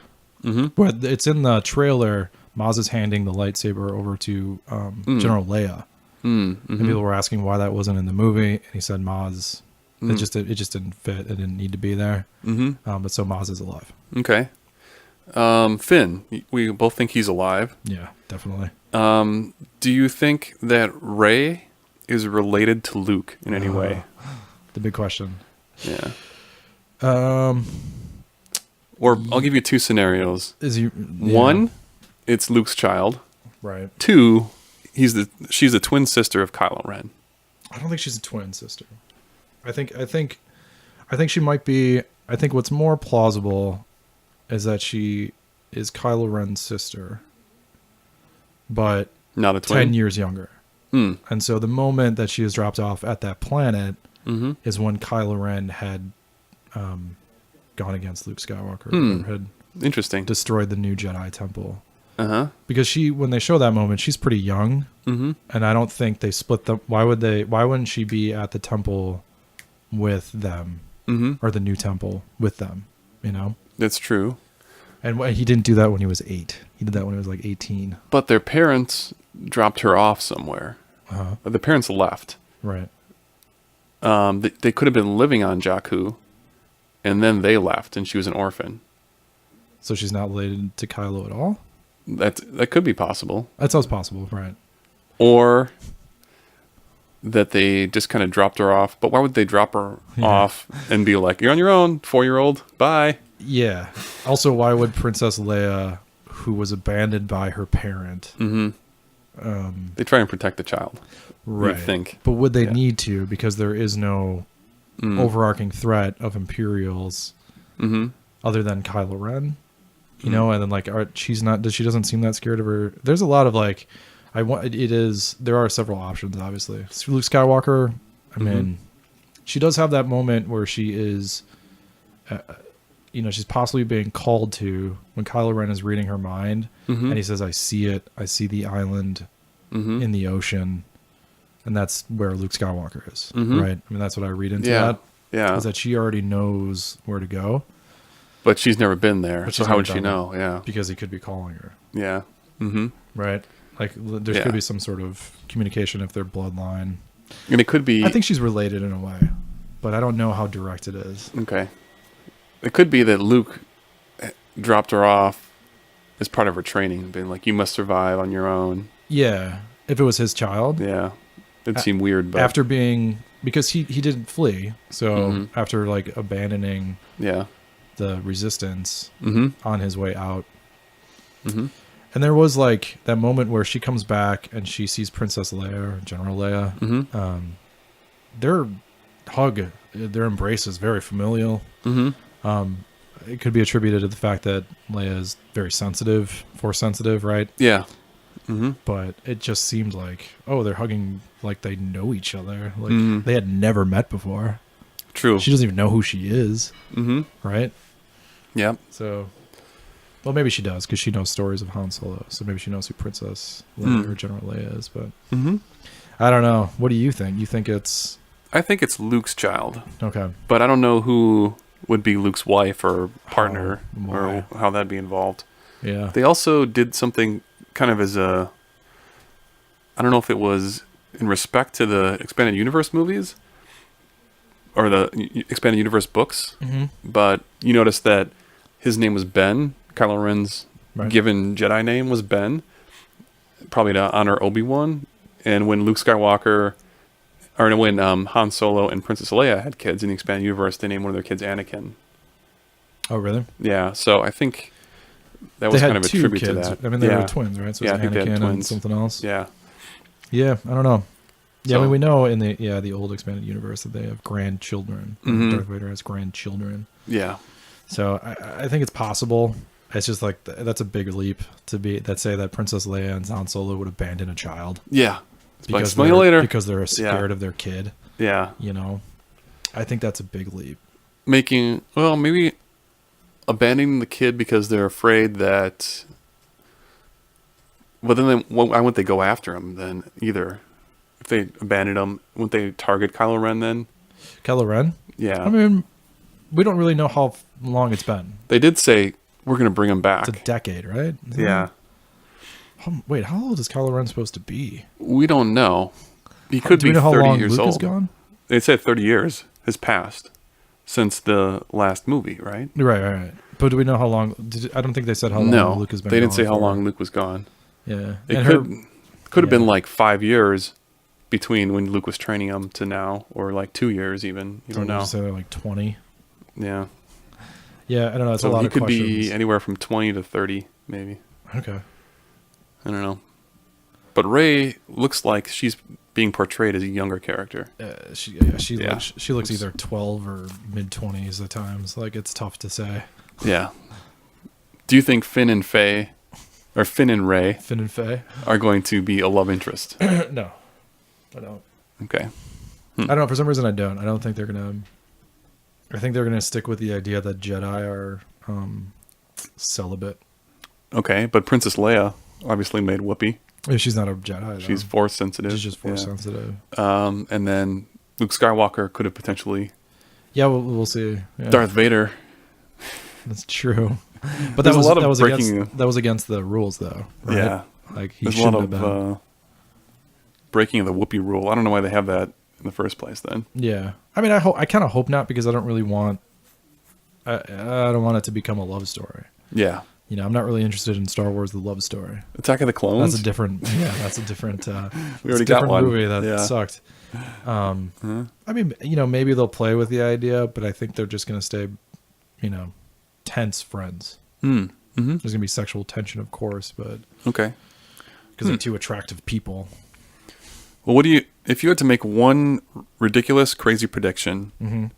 But it's in the trailer. Maz is handing the lightsaber over to General Leia, and people were asking why that wasn't in the movie, and he said Maz. It just didn't fit. It didn't need to be there. But so Maz is alive. Okay. Finn, we both think he's alive. Yeah, definitely. Do you think that Rey is related to Luke in any way? The big question. Yeah. Um, Or I'll give you two scenarios. is he One, it's Luke's child. right? Two, she's the twin sister of Kylo Ren. I don't think she's a twin sister. I think she might be. I think what's more plausible is that she is Kylo Ren's sister, but Not a twin. 10 years younger. And so the moment that she was dropped off at that planet is when Kylo Ren had gone against Luke Skywalker, or had Interesting. destroyed the new Jedi Temple. Because when they show that moment, she's pretty young, and I don't think they split them. Why wouldn't she be at the temple with them, or the new temple with them? You know, That's true. and he didn't do that when he was 8. He did that when he was like 18. But their parents dropped her off somewhere. The parents left. Right. They could have been living on Jakku, and then they left, and she was an orphan. So she's not related to Kylo at all? That could be possible. That sounds possible, right? Or that they just kind of dropped her off. But why would they drop her off and be like, "You're on your own, 4-year-old, bye"? Yeah. Also, why would Princess Leia, who was abandoned by her parent, They try and protect the child. right? You'd think. But would they need to? Because there is no overarching threat of Imperials other than Kylo Ren. You know, and then like she doesn't seem that scared of her. There's a lot of like, there are several options, obviously. Luke Skywalker, I mean, she does have that moment where she is, she's possibly being called to when Kylo Ren is reading her mind, and he says, "I see it. I see the island in the ocean," and that's where Luke Skywalker is, right? I mean, that's what I read into that. Yeah. Is that she already knows where to go. But she's never been there, But so she's how never would she done know? it. Yeah. Because he could be calling her. Yeah. Right? Like, there could be some sort of communication if they're bloodline. And it could be... I think she's related in a way, but I don't know how direct it is. Okay. It could be that Luke dropped her off as part of her training, being like, "You must survive on your own." Yeah. If it was his child. Yeah. It'd seem weird, but... After being... Because he didn't flee, so after, like, abandoning... Yeah. the resistance on his way out. Mm-hmm. And there was like that moment where she comes back and she sees Princess Leia or General Leia. Their hug, their embrace is very familial. It could be attributed to the fact that Leia is very sensitive, force sensitive, right? Yeah. But it just seemed like, they're hugging like they know each other. Like they had never met before. True. She doesn't even know who she is. Right? Yeah. So, well, maybe she does because she knows stories of Han Solo. So maybe she knows who Princess Leia or General Leia is. But I don't know. What do you think? You think it's... I think it's Luke's child. Okay. But I don't know who would be Luke's wife or partner why? or how that'd be involved. Yeah. They also did something kind of as a... I don't know if it was in respect to the Expanded Universe movies or the Expanded Universe books, but you notice that his name was Ben. Kylo Ren's given Jedi name was Ben, probably to honor Obi-Wan. And when Luke Skywalker, or when Han Solo and Princess Leia had kids in the Expanded Universe, they named one of their kids Anakin. Oh, really? Yeah, so I think that was kind of a tribute to that. I mean, they were twins, right? So it was I think they had Anakin and twins. something else. Yeah. Yeah, I don't know. Yeah, So- I mean, we know in the old Expanded Universe that they have grandchildren. Darth Vader has grandchildren. Yeah. So I think it's possible. It's just like that's a big leap to say that Princess Leia and Han Solo would abandon a child. Yeah. It's like, Because smell you later. Because they're scared of their kid. Yeah. You know, I think that's a big leap. Maybe abandoning the kid because they're afraid that... Well, then why wouldn't they go after him then either? If they abandoned him, wouldn't they target Kylo Ren then? Kylo Ren? Yeah. I mean, we don't really know how long it's been. They did say, we're going to bring him back. It's a decade, right? Isn't Yeah. Wait, how old is Kylo Ren supposed to be? We don't know. He could Do be we know how 30 long years Luke old. is gone? They said 30 years has passed since the last movie, right? Right. But do we know how long? I don't think they said how long Luke has been they didn't gone say how for. long Luke was gone. Yeah. It And could have been yeah. like 5 years between when Luke was training him to now, or like 2 years even. You don't know. Say they're like 20. Yeah. Yeah, I don't know. It's a So lot he of could questions. be anywhere from 20 to 30, maybe. Okay. I don't know. But Rey looks like she's being portrayed as a younger character. She Yeah. looks either 12 or mid 20s at times. Like, it's tough to say. Yeah. Do you think Finn and Rey Finn and Faye? are going to be a love interest? No, I don't. Okay. I don't know. For some reason, I don't. I don't think they're gonna. I think they're gonna stick with the idea that Jedi are celibate. Okay, but Princess Leia obviously made Whoopi. She's not a Jedi, though. She's Force sensitive. She's just Force Yeah. sensitive. And then Luke Skywalker could have potentially Yeah, we'll see. Yeah, Darth Vader. that's true. But There's that was a lot of that was breaking- against that was against the rules, though. Right? Yeah. Like he There's a shouldn't lot have of been. breaking of the Whoopi rule. I don't know why they have that in the first place. Then. Yeah, I mean, I kind of hope not, because I don't really want. I don't want it to become a love story. Yeah. You know, I'm not really interested in Star Wars: The Love Story. Attack of the Clones. That's a different. Yeah, that's a different. We it's already a got different one. movie that Yeah. sucked. I mean, you know, maybe they'll play with the idea, but I think they're just going to stay, you know, tense friends. Mm-hmm. There's going to be sexual tension, of course, but Okay. because they're two attractive people. Well, what do you? If you had to make one ridiculous, crazy prediction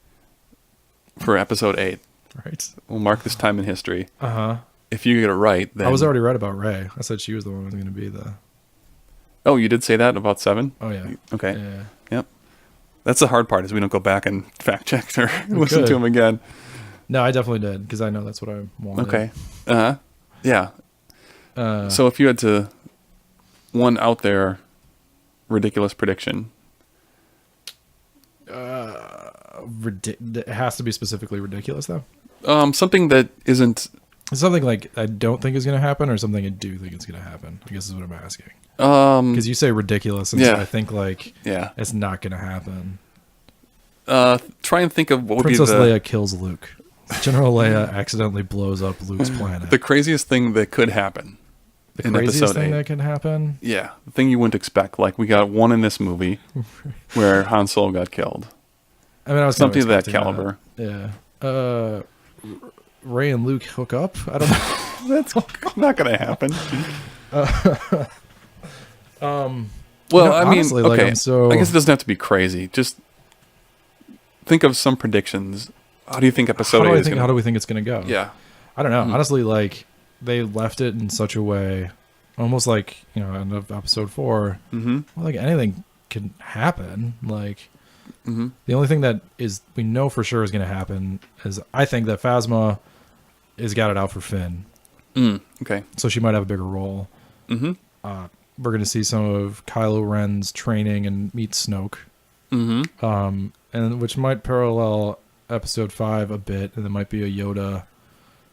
for Episode 8, Right. we'll mark this time in history. Uh-huh. If you get it right, then I was already right about Rey. I said she was the one who was going to be the... Oh, you did say that about 7? Oh, yeah. Okay. Yeah. Yep. That's the hard part, is we don't go back and fact check or listen could. to them again. No, I definitely did, because I know that's what I wanted. Okay. Yeah. So if you had to one out there ridiculous prediction. It has to be specifically ridiculous, though. Something that isn't Something like I don't think is going to happen, or something I do think is going to happen, I guess is what I'm asking. Because you say ridiculous, and so yeah. I think like yeah. it's not going to happen. Try and think of what would Princess be the Leia kills Luke. General Leia accidentally blows up Luke's planet. the craziest thing that could happen The in craziest episode thing 8. that can happen. Yeah, the thing you wouldn't expect. Like we got one in this movie where Han Solo got killed. I mean, I was Something of that expecting caliber. Yeah. Rey and Luke hook up. I don't know. That's not going to happen. Well, You know, I mean, honestly, like, okay. I'm so- I guess it doesn't have to be crazy. Just think of some predictions. How do you think episode 8 is going How do to? we think it's going to go? Yeah. I don't know. Honestly, like they left it in such a way, almost like, you know, end of episode 4. Mm-hmm. Well, like anything can happen. Like Mm-hmm. the only thing that is we know for sure is going to happen is I think that Phasma is got it out for Finn, Okay. so she might have a bigger role. Mm-hmm. We're going to see some of Kylo Ren's training and meet Snoke, Mm-hmm. and which might parallel episode 5 a bit, and there might be a Yoda,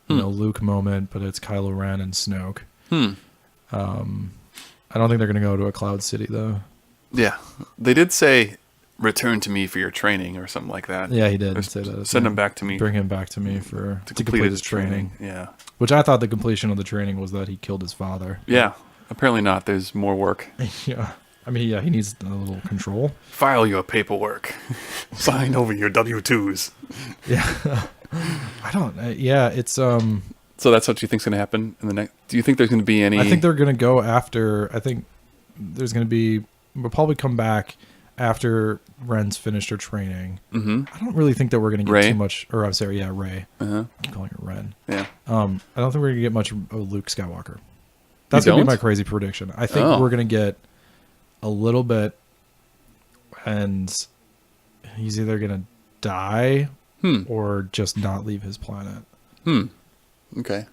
you know, Luke moment, but it's Kylo Ren and Snoke. I don't think they're going to go to a Cloud City though. Yeah. They did say, "Return to me for your training" or something like that. Yeah, he did Or say that. Send him back to me Bring him back to me for to complete complete his training. Yeah. Which I thought the completion of the training was that he killed his father. Yeah. Apparently not. There's more work. Yeah. I mean, yeah, he needs a little control. File your paperwork. Sign over your W-2s. Yeah. I don't. Yeah, it's. So that's what you think's going to happen in the next. Do you think there's going to be any? I think they're gonna go after. I think there's gonna be. We'll probably come back after Ren's finished her training. Mm-hmm. I don't really think that we're gonna get Rey? too much. Or I'm sorry, yeah, Rey. Uh-huh. I keep calling her Ren. Yeah. I don't think we're gonna get much of Luke Skywalker. That's gonna be don't? my crazy prediction. I think Oh. we're gonna get a little bit, and he's either gonna die or just not leave his planet. Okay.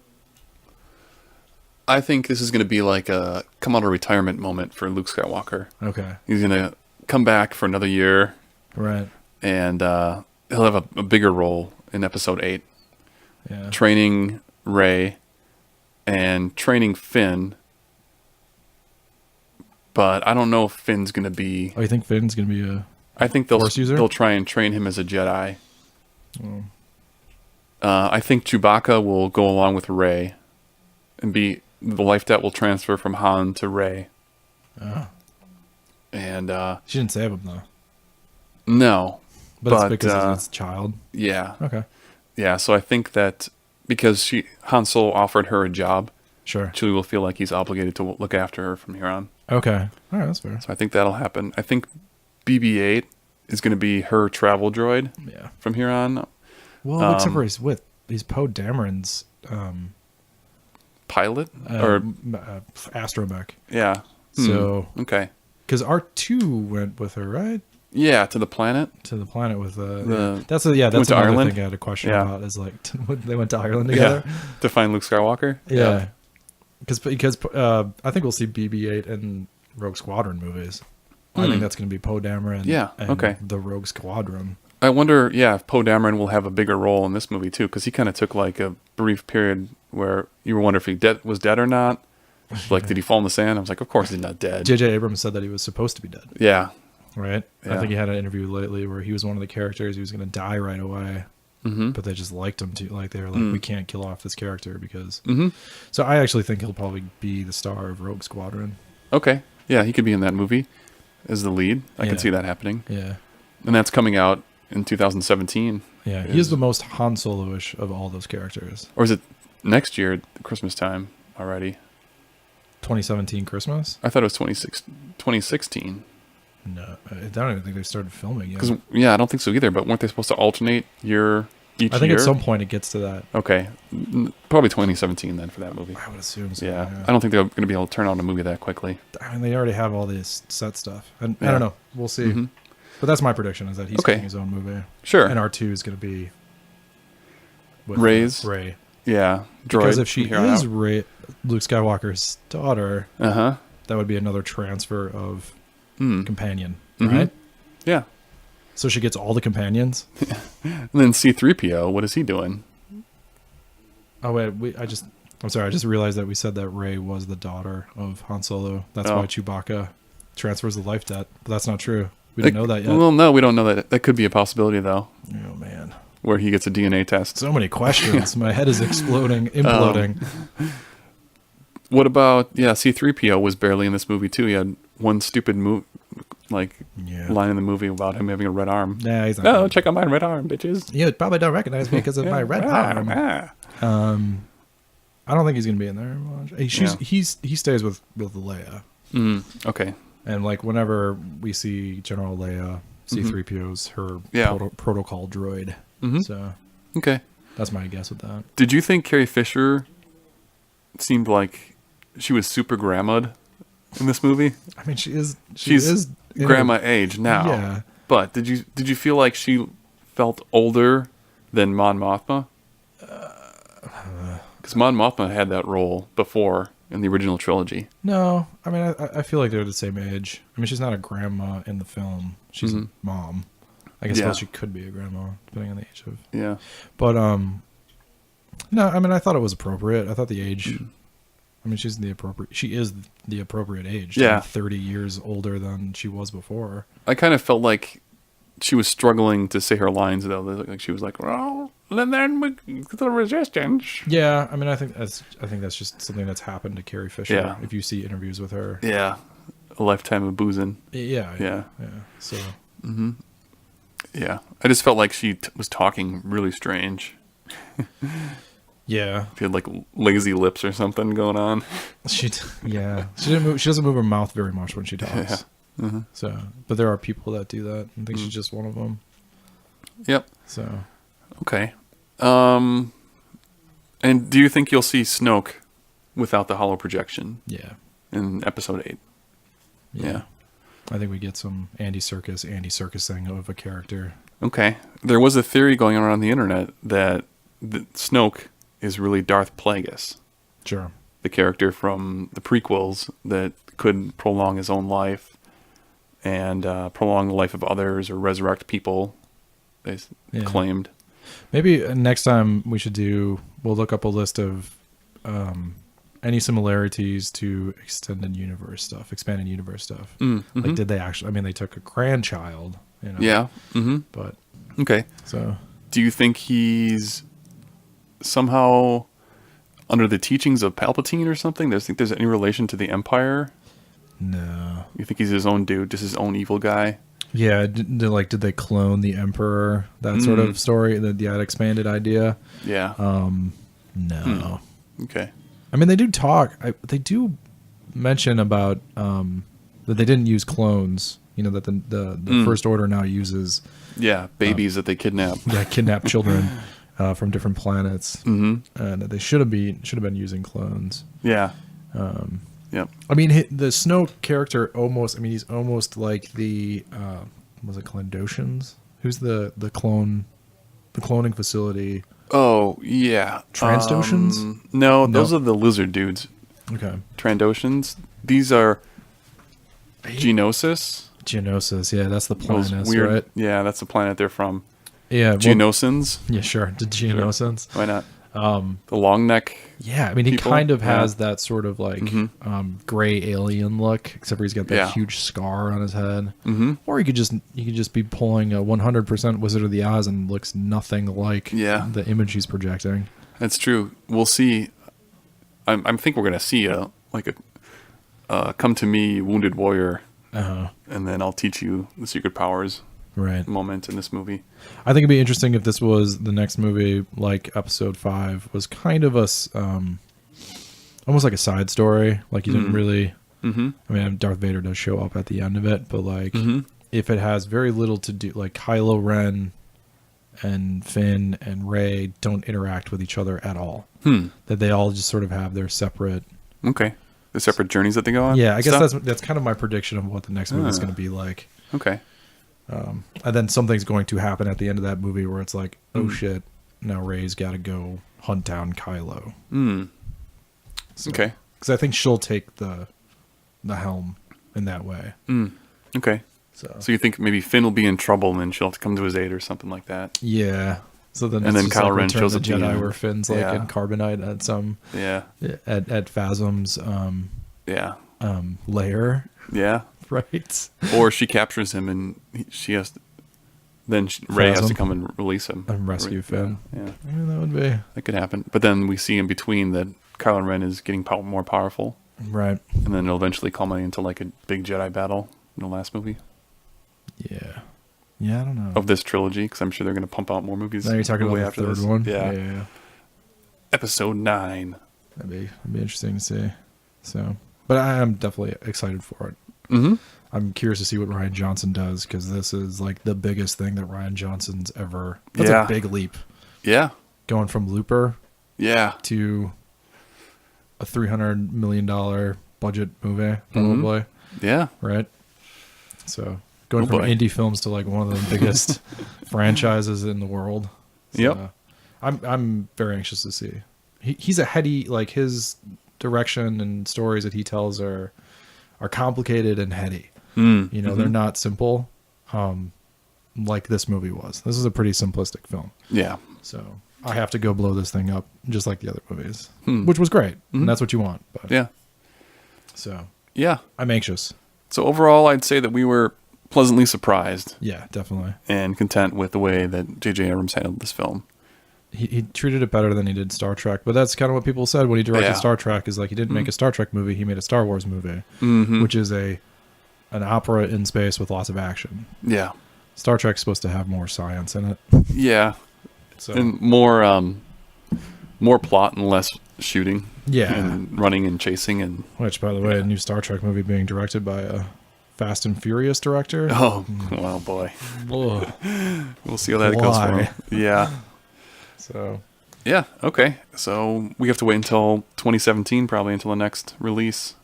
I think this is going to be like a come out of retirement moment for Luke Skywalker. Okay, He's going to come back for another year, right. and he'll have a bigger role in Episode 8, Yeah. training Rey and training Finn. But I don't know if Finn's going to be. Oh, you think Finn's gonna be a? I think Force user? they'll try and train him as a Jedi. I think Chewbacca will go along with Rey, and be the life debt will transfer from Han to Rey. Oh. And She didn't save him though, no, but it's because it's his child. yeah, Okay, yeah. So I think that because Han Solo offered her a job, sure. Chewie will feel like he's obligated to look after her from here on. Okay, all right, that's fair. So I think that'll happen. I think BB-8 is going to be her travel droid Yeah. from here on. Well, except for he's Poe Dameron's Pilot or astromech. yeah. So, Okay. because R2 went with her, right? Yeah, to the planet. To the planet with went that's to another Ireland? thing I had a question Yeah. about is like they went to Ireland together. To find Luke Skywalker. Yeah. because I think we'll see BB-8 in Rogue Squadron movies. I think that's going to be Poe Dameron. Yeah, and okay. The Rogue Squadron. I wonder, if Poe Dameron will have a bigger role in this movie too, because he kind of took like a brief period where you were wondering if he was dead or not. Like, did he fall in the sand? I was like, of course he's not dead. J.J. Abrams said that he was supposed to be dead. Yeah. Right? Yeah. I think he had an interview lately where he was one of the characters. He was going to die right away. Mm-hmm. But they just liked him too. Like, they were like, we can't kill off this character because... Mm-hmm. So I actually think he'll probably be the star of Rogue Squadron. Okay. Yeah, he could be in that movie as the lead. I can see that happening. Yeah. And that's coming out in 2017. Yeah, he is the most Han Solo-ish of all those characters. Or is it next year, Christmas time already? 2017 Christmas? I thought it was 2016. No, I don't even think they started filming yet. Because I don't think so either. But weren't they supposed to alternate each year? I think at some point it gets to that. Okay, probably 2017 then for that movie. I would assume so. Yeah, I don't think they're going to be able to turn out a movie that quickly. I mean, they already have all this set stuff, and I don't know. We'll see. Mm-hmm. But that's my prediction: is that he's getting his own movie. Sure. And R2 is going to be with Rey. Yeah, droid. Because if she is Luke Skywalker's daughter, that would be another transfer of companion, right? Mm-hmm. Yeah. So she gets all the companions. And then C-3PO, what is he doing? Oh wait, I'm sorry. I just realized that we said that Rey was the daughter of Han Solo. That's why Chewbacca transfers the life debt. But that's not true. We don't know that yet. Well, no, we don't know that. That could be a possibility, though. Oh man, where he gets a DNA test. So many questions. My head is imploding. What about C-3PO was barely in this movie too. He had one stupid line in the movie about him having a red arm. Yeah, he's not. Check out my red arm, bitches. You probably don't recognize me because of my red arm. I don't think he's gonna be in there much. He stays with Leia. Okay. And like whenever we see General Leia, C-3PO's her protocol droid. So okay, that's my guess with that. Did you think Carrie Fisher seemed like she was super grandma'd in this movie? I mean, she's grandma age now. Yeah. But did you feel like she felt older than Mon Mothma? Because Mon Mothma had that role before in the original trilogy. No, I mean, I feel like they're the same age. I mean, she's not a grandma in the film. She's a mom. I guess she could be a grandma, depending on the age of. Yeah. But, no, I mean, I thought it was appropriate. I thought the age... I mean, she is the appropriate age. Yeah. 30 years older than she was before. I kind of felt like she was struggling to say her lines, though. Like she was like, well, then we the resistance. Yeah, I mean, I think that's just something that's happened to Carrie Fisher. Yeah. If you see interviews with her. Yeah. A lifetime of boozing. Yeah. So. Yeah. I just felt like she was talking really strange. Yeah. She had like lazy lips or something going on. She doesn't move her mouth very much when she talks. Yeah. So, but there are people that do that. I think she's just one of them. Yep. So. Okay. And do you think you'll see Snoke without the hollow projection? Yeah. In episode 8. Yeah. I think we get some Andy Serkising of a character. Okay. There was a theory going around the internet that Snoke is really Darth Plagueis. Sure. The character from the prequels that could prolong his own life and prolong the life of others or resurrect people, they claimed. Maybe next time we'll look up a list of any similarities to expanded universe stuff. Like, did they actually, I mean, they took a grandchild, Yeah. But. Okay. So. Do you think he's somehow under the teachings of Palpatine or something? Do you think there's any relation to the Empire? No. You think he's his own dude, just his own evil guy? Yeah. Did they clone the Emperor? That sort of story, that expanded idea? Yeah. No. Okay. I mean, they do talk. They do mention about that they didn't use clones. That the First Order now uses. Yeah, babies that they kidnap. Yeah, kidnap children from different planets, and that they should have been using clones. Yeah. Yep. I mean, the Snoke character he's almost like the was it Clandosians? Who's the cloning facility? Oh yeah, Transdoshans? No, those are the lizard dudes. Okay. Trandoshans. These are Geonosis. Geonosis, yeah, that's the Those planet, weird, right? yeah, that's the planet they're from. Yeah, well, Geonosins. yeah, sure. Did Geonosins? Why not? The long neck. Yeah, I mean, he people? kind of has Yeah. that sort of like gray alien look, except for he's got that Yeah. huge scar on his head. Mm-hmm. Or you could just be pulling a 100% Wizard of the Oz and looks nothing like the image he's projecting. That's true. We'll see. I think we're gonna see a come to me, wounded warrior, and then I'll teach you the secret powers Right. moment in this movie. I think it'd be interesting if this was the next movie, like Episode 5, was kind of almost like a side story. Like you didn't really. I mean, Darth Vader does show up at the end of it, but like if it has very little to do, like Kylo Ren and Finn and Rey don't interact with each other at all. That they all just sort of have their separate. Okay. The separate journeys that they go on. Yeah, I guess Stuff? that's kind of my prediction of what the next movie is going to be like. Okay. And then something's going to happen at the end of that movie where it's like, oh shit, now Rey's got to go hunt down Kylo. So, Okay. because I think she'll take the helm in that way. Okay. So So you think maybe Finn will be in trouble and then she'll have to come to his aid or something like that? yeah. So then, And it's then just Kylo like Ren Return shows of up the at the Jedi, end. where Finn's like Yeah. in carbonite at some Yeah. at Phasm's Yeah. lair, Yeah. right? Or she captures him and she has to, then Rey has to Phasm. come and release him. And rescue Finn. Yeah. Yeah, that would be That could happen. But then we see in between that Kylo Ren is getting more powerful. right. And then it'll eventually culminate into like a big Jedi battle in the last movie Yeah. Yeah, I don't know. of this trilogy, because I'm sure they're going to pump out more movies. Now you're talking way about after the third this. one? Yeah. Yeah. Episode 9. That'd be interesting to see. So, but I am definitely excited for it. Mm-hmm. I'm curious to see what Ryan Johnson does, because this is like the biggest thing that Ryan Johnson's ever. That's Yeah. a big leap. Yeah. Going from Looper Yeah. to a $300 million budget movie, probably. Yeah. Right? So, going Oh, from boy. indie films to like one of the biggest franchises in the world. So, Yep. I'm very anxious to see. He's a heady, like his direction and stories that he tells are complicated and heady. You know, they're not simple, like this movie was. This is a pretty simplistic film. Yeah. So I have to go blow this thing up just like the other movies, which was great. And that's what you want. But, Yeah. So Yeah. I'm anxious. So overall, I'd say that we were pleasantly surprised Yeah, definitely. and content with the way that J.J. Abrams handled this film. He treated it better than he did Star Trek, but that's kind of what people said when he directed Yeah. Star Trek, is like he didn't make a Star Trek movie, he made a Star Wars movie, which is an opera in space with lots of action. Yeah. Star Trek's supposed to have more science in it. Yeah. So And more plot and less shooting. Yeah. And running and chasing and which, by the way, a new Star Trek movie being directed by a Fast and Furious director. oh boy. Ugh. We'll see how that goes for Why? him. Yeah. So Yeah. Okay. So we have to wait until 2017, probably until the next release.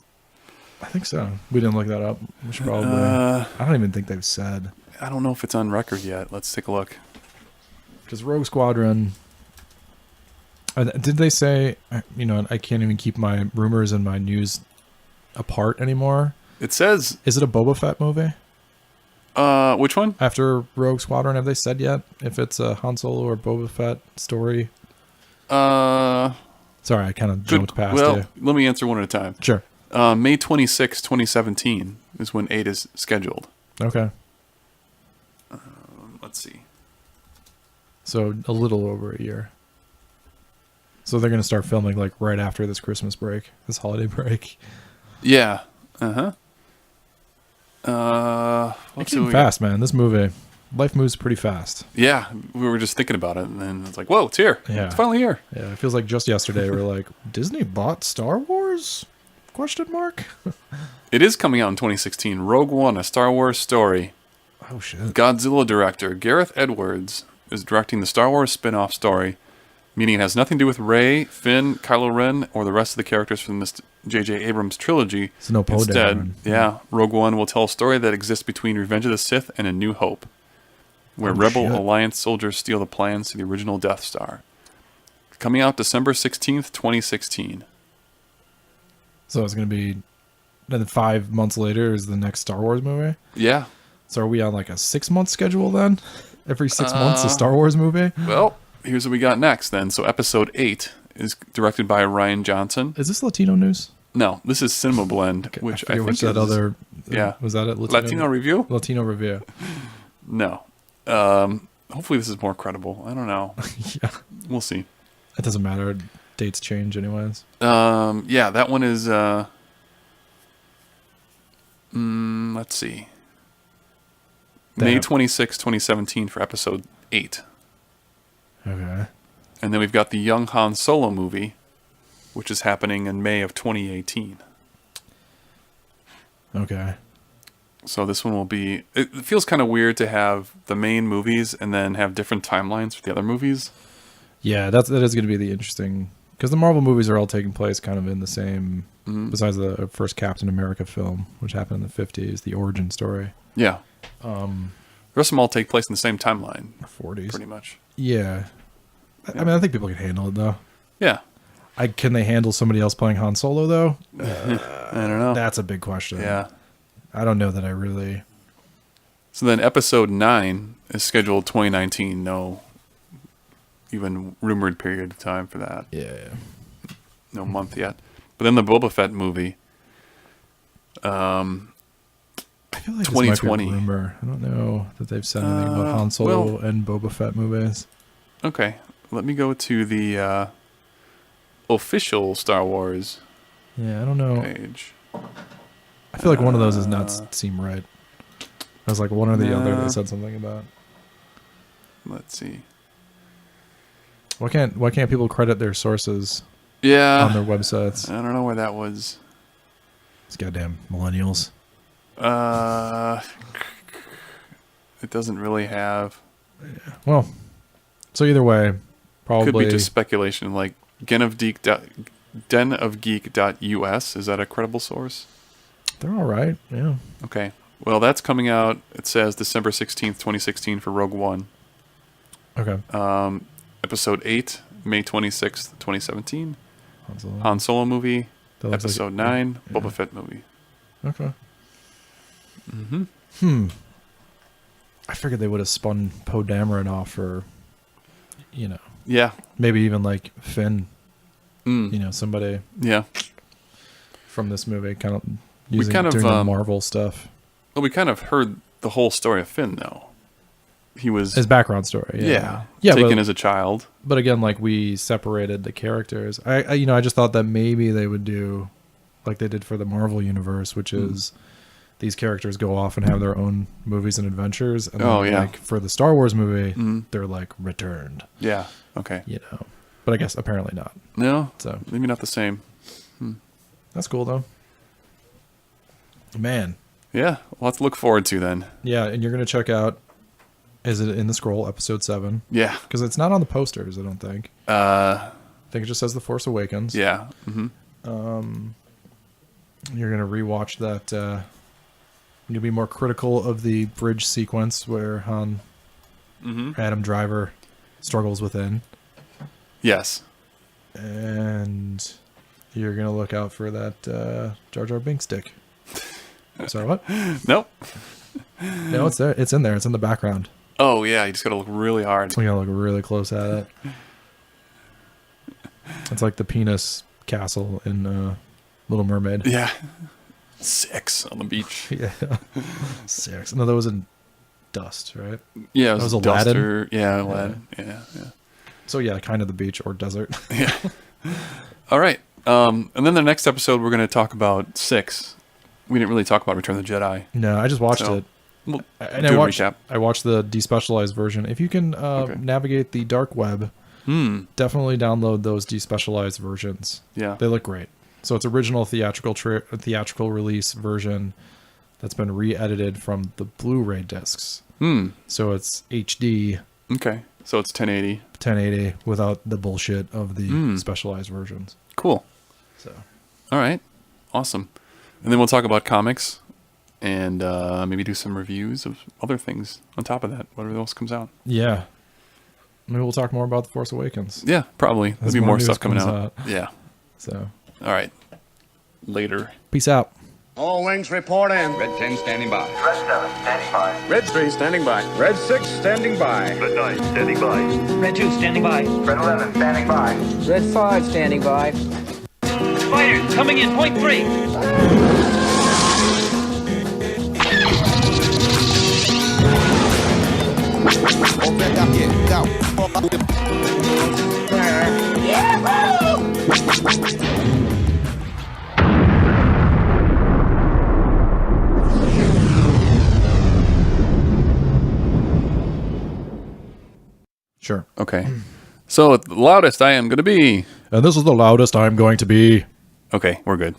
I think so. We didn't look that up. We should probably. I don't even think they've said, I don't know if it's on record yet. Let's take a look. because Rogue Squadron. Did they say? You know, I can't even keep my rumors and my news apart anymore. It says, Is it a Boba Fett movie which one? after Rogue Squadron? Have they said yet if it's a Han Solo or Boba Fett story? Sorry, I kind of jumped past well, you. let me answer one at a time. Sure. May 26, 2017 is when 8 is scheduled. Okay. Let's see. So a little over a year. So they're going to start filming like right after this Christmas break, this holiday break. Yeah. It came fast, man. This movie, life moves pretty fast. Yeah, we were just thinking about it, and then it's like, whoa, it's here. Yeah. It's finally here. Yeah, it feels like just yesterday we're like, Disney bought Star Wars? Question mark? It is coming out in 2016. Rogue One, a Star Wars story. Oh shit. Godzilla director Gareth Edwards is directing the Star Wars spin-off story, meaning it has nothing to do with Rey, Finn, Kylo Ren, or the rest of the characters from this J.J. Abrams trilogy. It's no Poe Instead, Dameron. yeah, Rogue One will tell a story that exists between Revenge of the Sith and A New Hope, where Oh, Rebel shit. Alliance soldiers steal the plans to the original Death Star. Coming out December 16th, 2016. So it's going to be, then 5 months later is the next Star Wars movie. Yeah. So are we on like a 6-month schedule then? Every 6 months, a Star Wars movie? Well, here's what we got next then. So episode 8 is directed by Ryan Johnson. Is this Latino news? No, this is Cinema Blend, Okay, which I I forget think which that is, other. yeah. Was that it? Latino Review? Latino Review. No. Hopefully this is more credible. I don't know. Yeah. We'll see. It doesn't matter. Dates change anyways. Yeah, that one is, let's see. May Damn. 26, 2017 for episode 8. Okay. And then we've got the Young Han Solo movie, which is happening in May of 2018. Okay. So this one will be... It feels kind of weird to have the main movies and then have different timelines for the other movies. Yeah, that is going to be the interesting... Because the Marvel movies are all taking place kind of in the same... Besides the first Captain America film, which happened in the 50s, the origin story. Yeah. The rest of them all take place in the same timeline, 40s. pretty much. Yeah. I mean, I think people can handle it, though. Yeah. Can they handle somebody else playing Han Solo, though? I don't know. That's a big question. Yeah. I don't know that I really... So then episode 9 is scheduled 2019. No even rumored period of time for that. Yeah. No month yet. But then the Boba Fett movie, I feel like 2020. this might be a rumor. I don't know that they've said anything about Han Solo and Boba Fett movies. Okay, let me go to the official Star Wars Yeah, I don't know. page. I feel like one of those does not seem right. I was like one or the other Nah. they said something about. Let's see. Why can't people credit their sources Yeah, on their websites? I don't know where that was. These goddamn millennials. It doesn't really have. Well, so either way, probably Could be just speculation. Like denofgeek.us. Is that a credible source? they're all right. Yeah. Okay. Well, that's coming out. It says December 16th, 2016 for Rogue One. Okay. Episode 8, May 26th, 2017. Han Solo. Han Solo movie. That looks like- Episode 9, yeah. Boba Fett movie. Okay. I figured they would have spun Poe Dameron off for, Yeah. maybe even like Finn, somebody Yeah. from this movie, kind of We using kind of, doing the Marvel stuff. Well, we kind of heard the whole story of Finn, though. He was His background story. yeah, Yeah, taken but, as a child. but again, like we separated the characters. I just thought that maybe they would do like they did for the Marvel universe, which is these characters go off and have their own movies and adventures. And Oh, then, yeah. like for the Star Wars movie, they're like returned, Yeah. Okay. But I guess apparently not. No, So maybe not the same. that's cool though. Man. Yeah. Lots to look forward to then. Yeah, and you're gonna check out. Is it in the scroll, episode 7? Yeah. Because it's not on the posters, I don't think. I think it just says The Force Awakens. Yeah. You're gonna rewatch that. You'll be more critical of the bridge sequence where Han, Adam Driver, struggles within, Yes. and you're gonna look out for that Jar Jar Binks stick. Sorry, what? Nope. No, it's there. It's in there. It's in the background. Oh yeah. You just gotta look really hard. So you gotta look really close at it. It's like the penis castle in Little Mermaid. Yeah. 6 on the beach. Yeah. 6. No, that was in Dust, right? Yeah. It That was was Aladdin? Duster. Yeah. Aladdin. Yeah. So yeah, kind of the beach or desert. Yeah. All right. And then the next episode, we're going to talk about 6. We didn't really talk about Return of the Jedi. No, I just watched So, it. We'll And do I a watched, recap. I watched the despecialized version. If you can navigate the dark web, definitely download those despecialized versions. Yeah. They look great. So it's original theatrical release version that's been re-edited from the Blu-ray discs. So it's HD Okay. So it's 1080. 1080 without the bullshit of the specialized versions. Cool. So All right. Awesome. And then we'll talk about comics and maybe do some reviews of other things on top of that, whatever else comes out. yeah, maybe we'll talk more about The Force Awakens. Yeah, probably. There'll As be more more news stuff coming comes out. out. Yeah. So All right. later. Peace out. All wings report in. Red 10 standing by. Red 7 standing by. Red 3 standing by. Red 6 standing by. Red 9 standing by. Red 2 standing by. Red 11 standing by. Red 5 standing by. Fighters coming in, point 3. Sure. Okay. So the loudest I am going to be. And this is the loudest I'm going to be. Okay, we're good.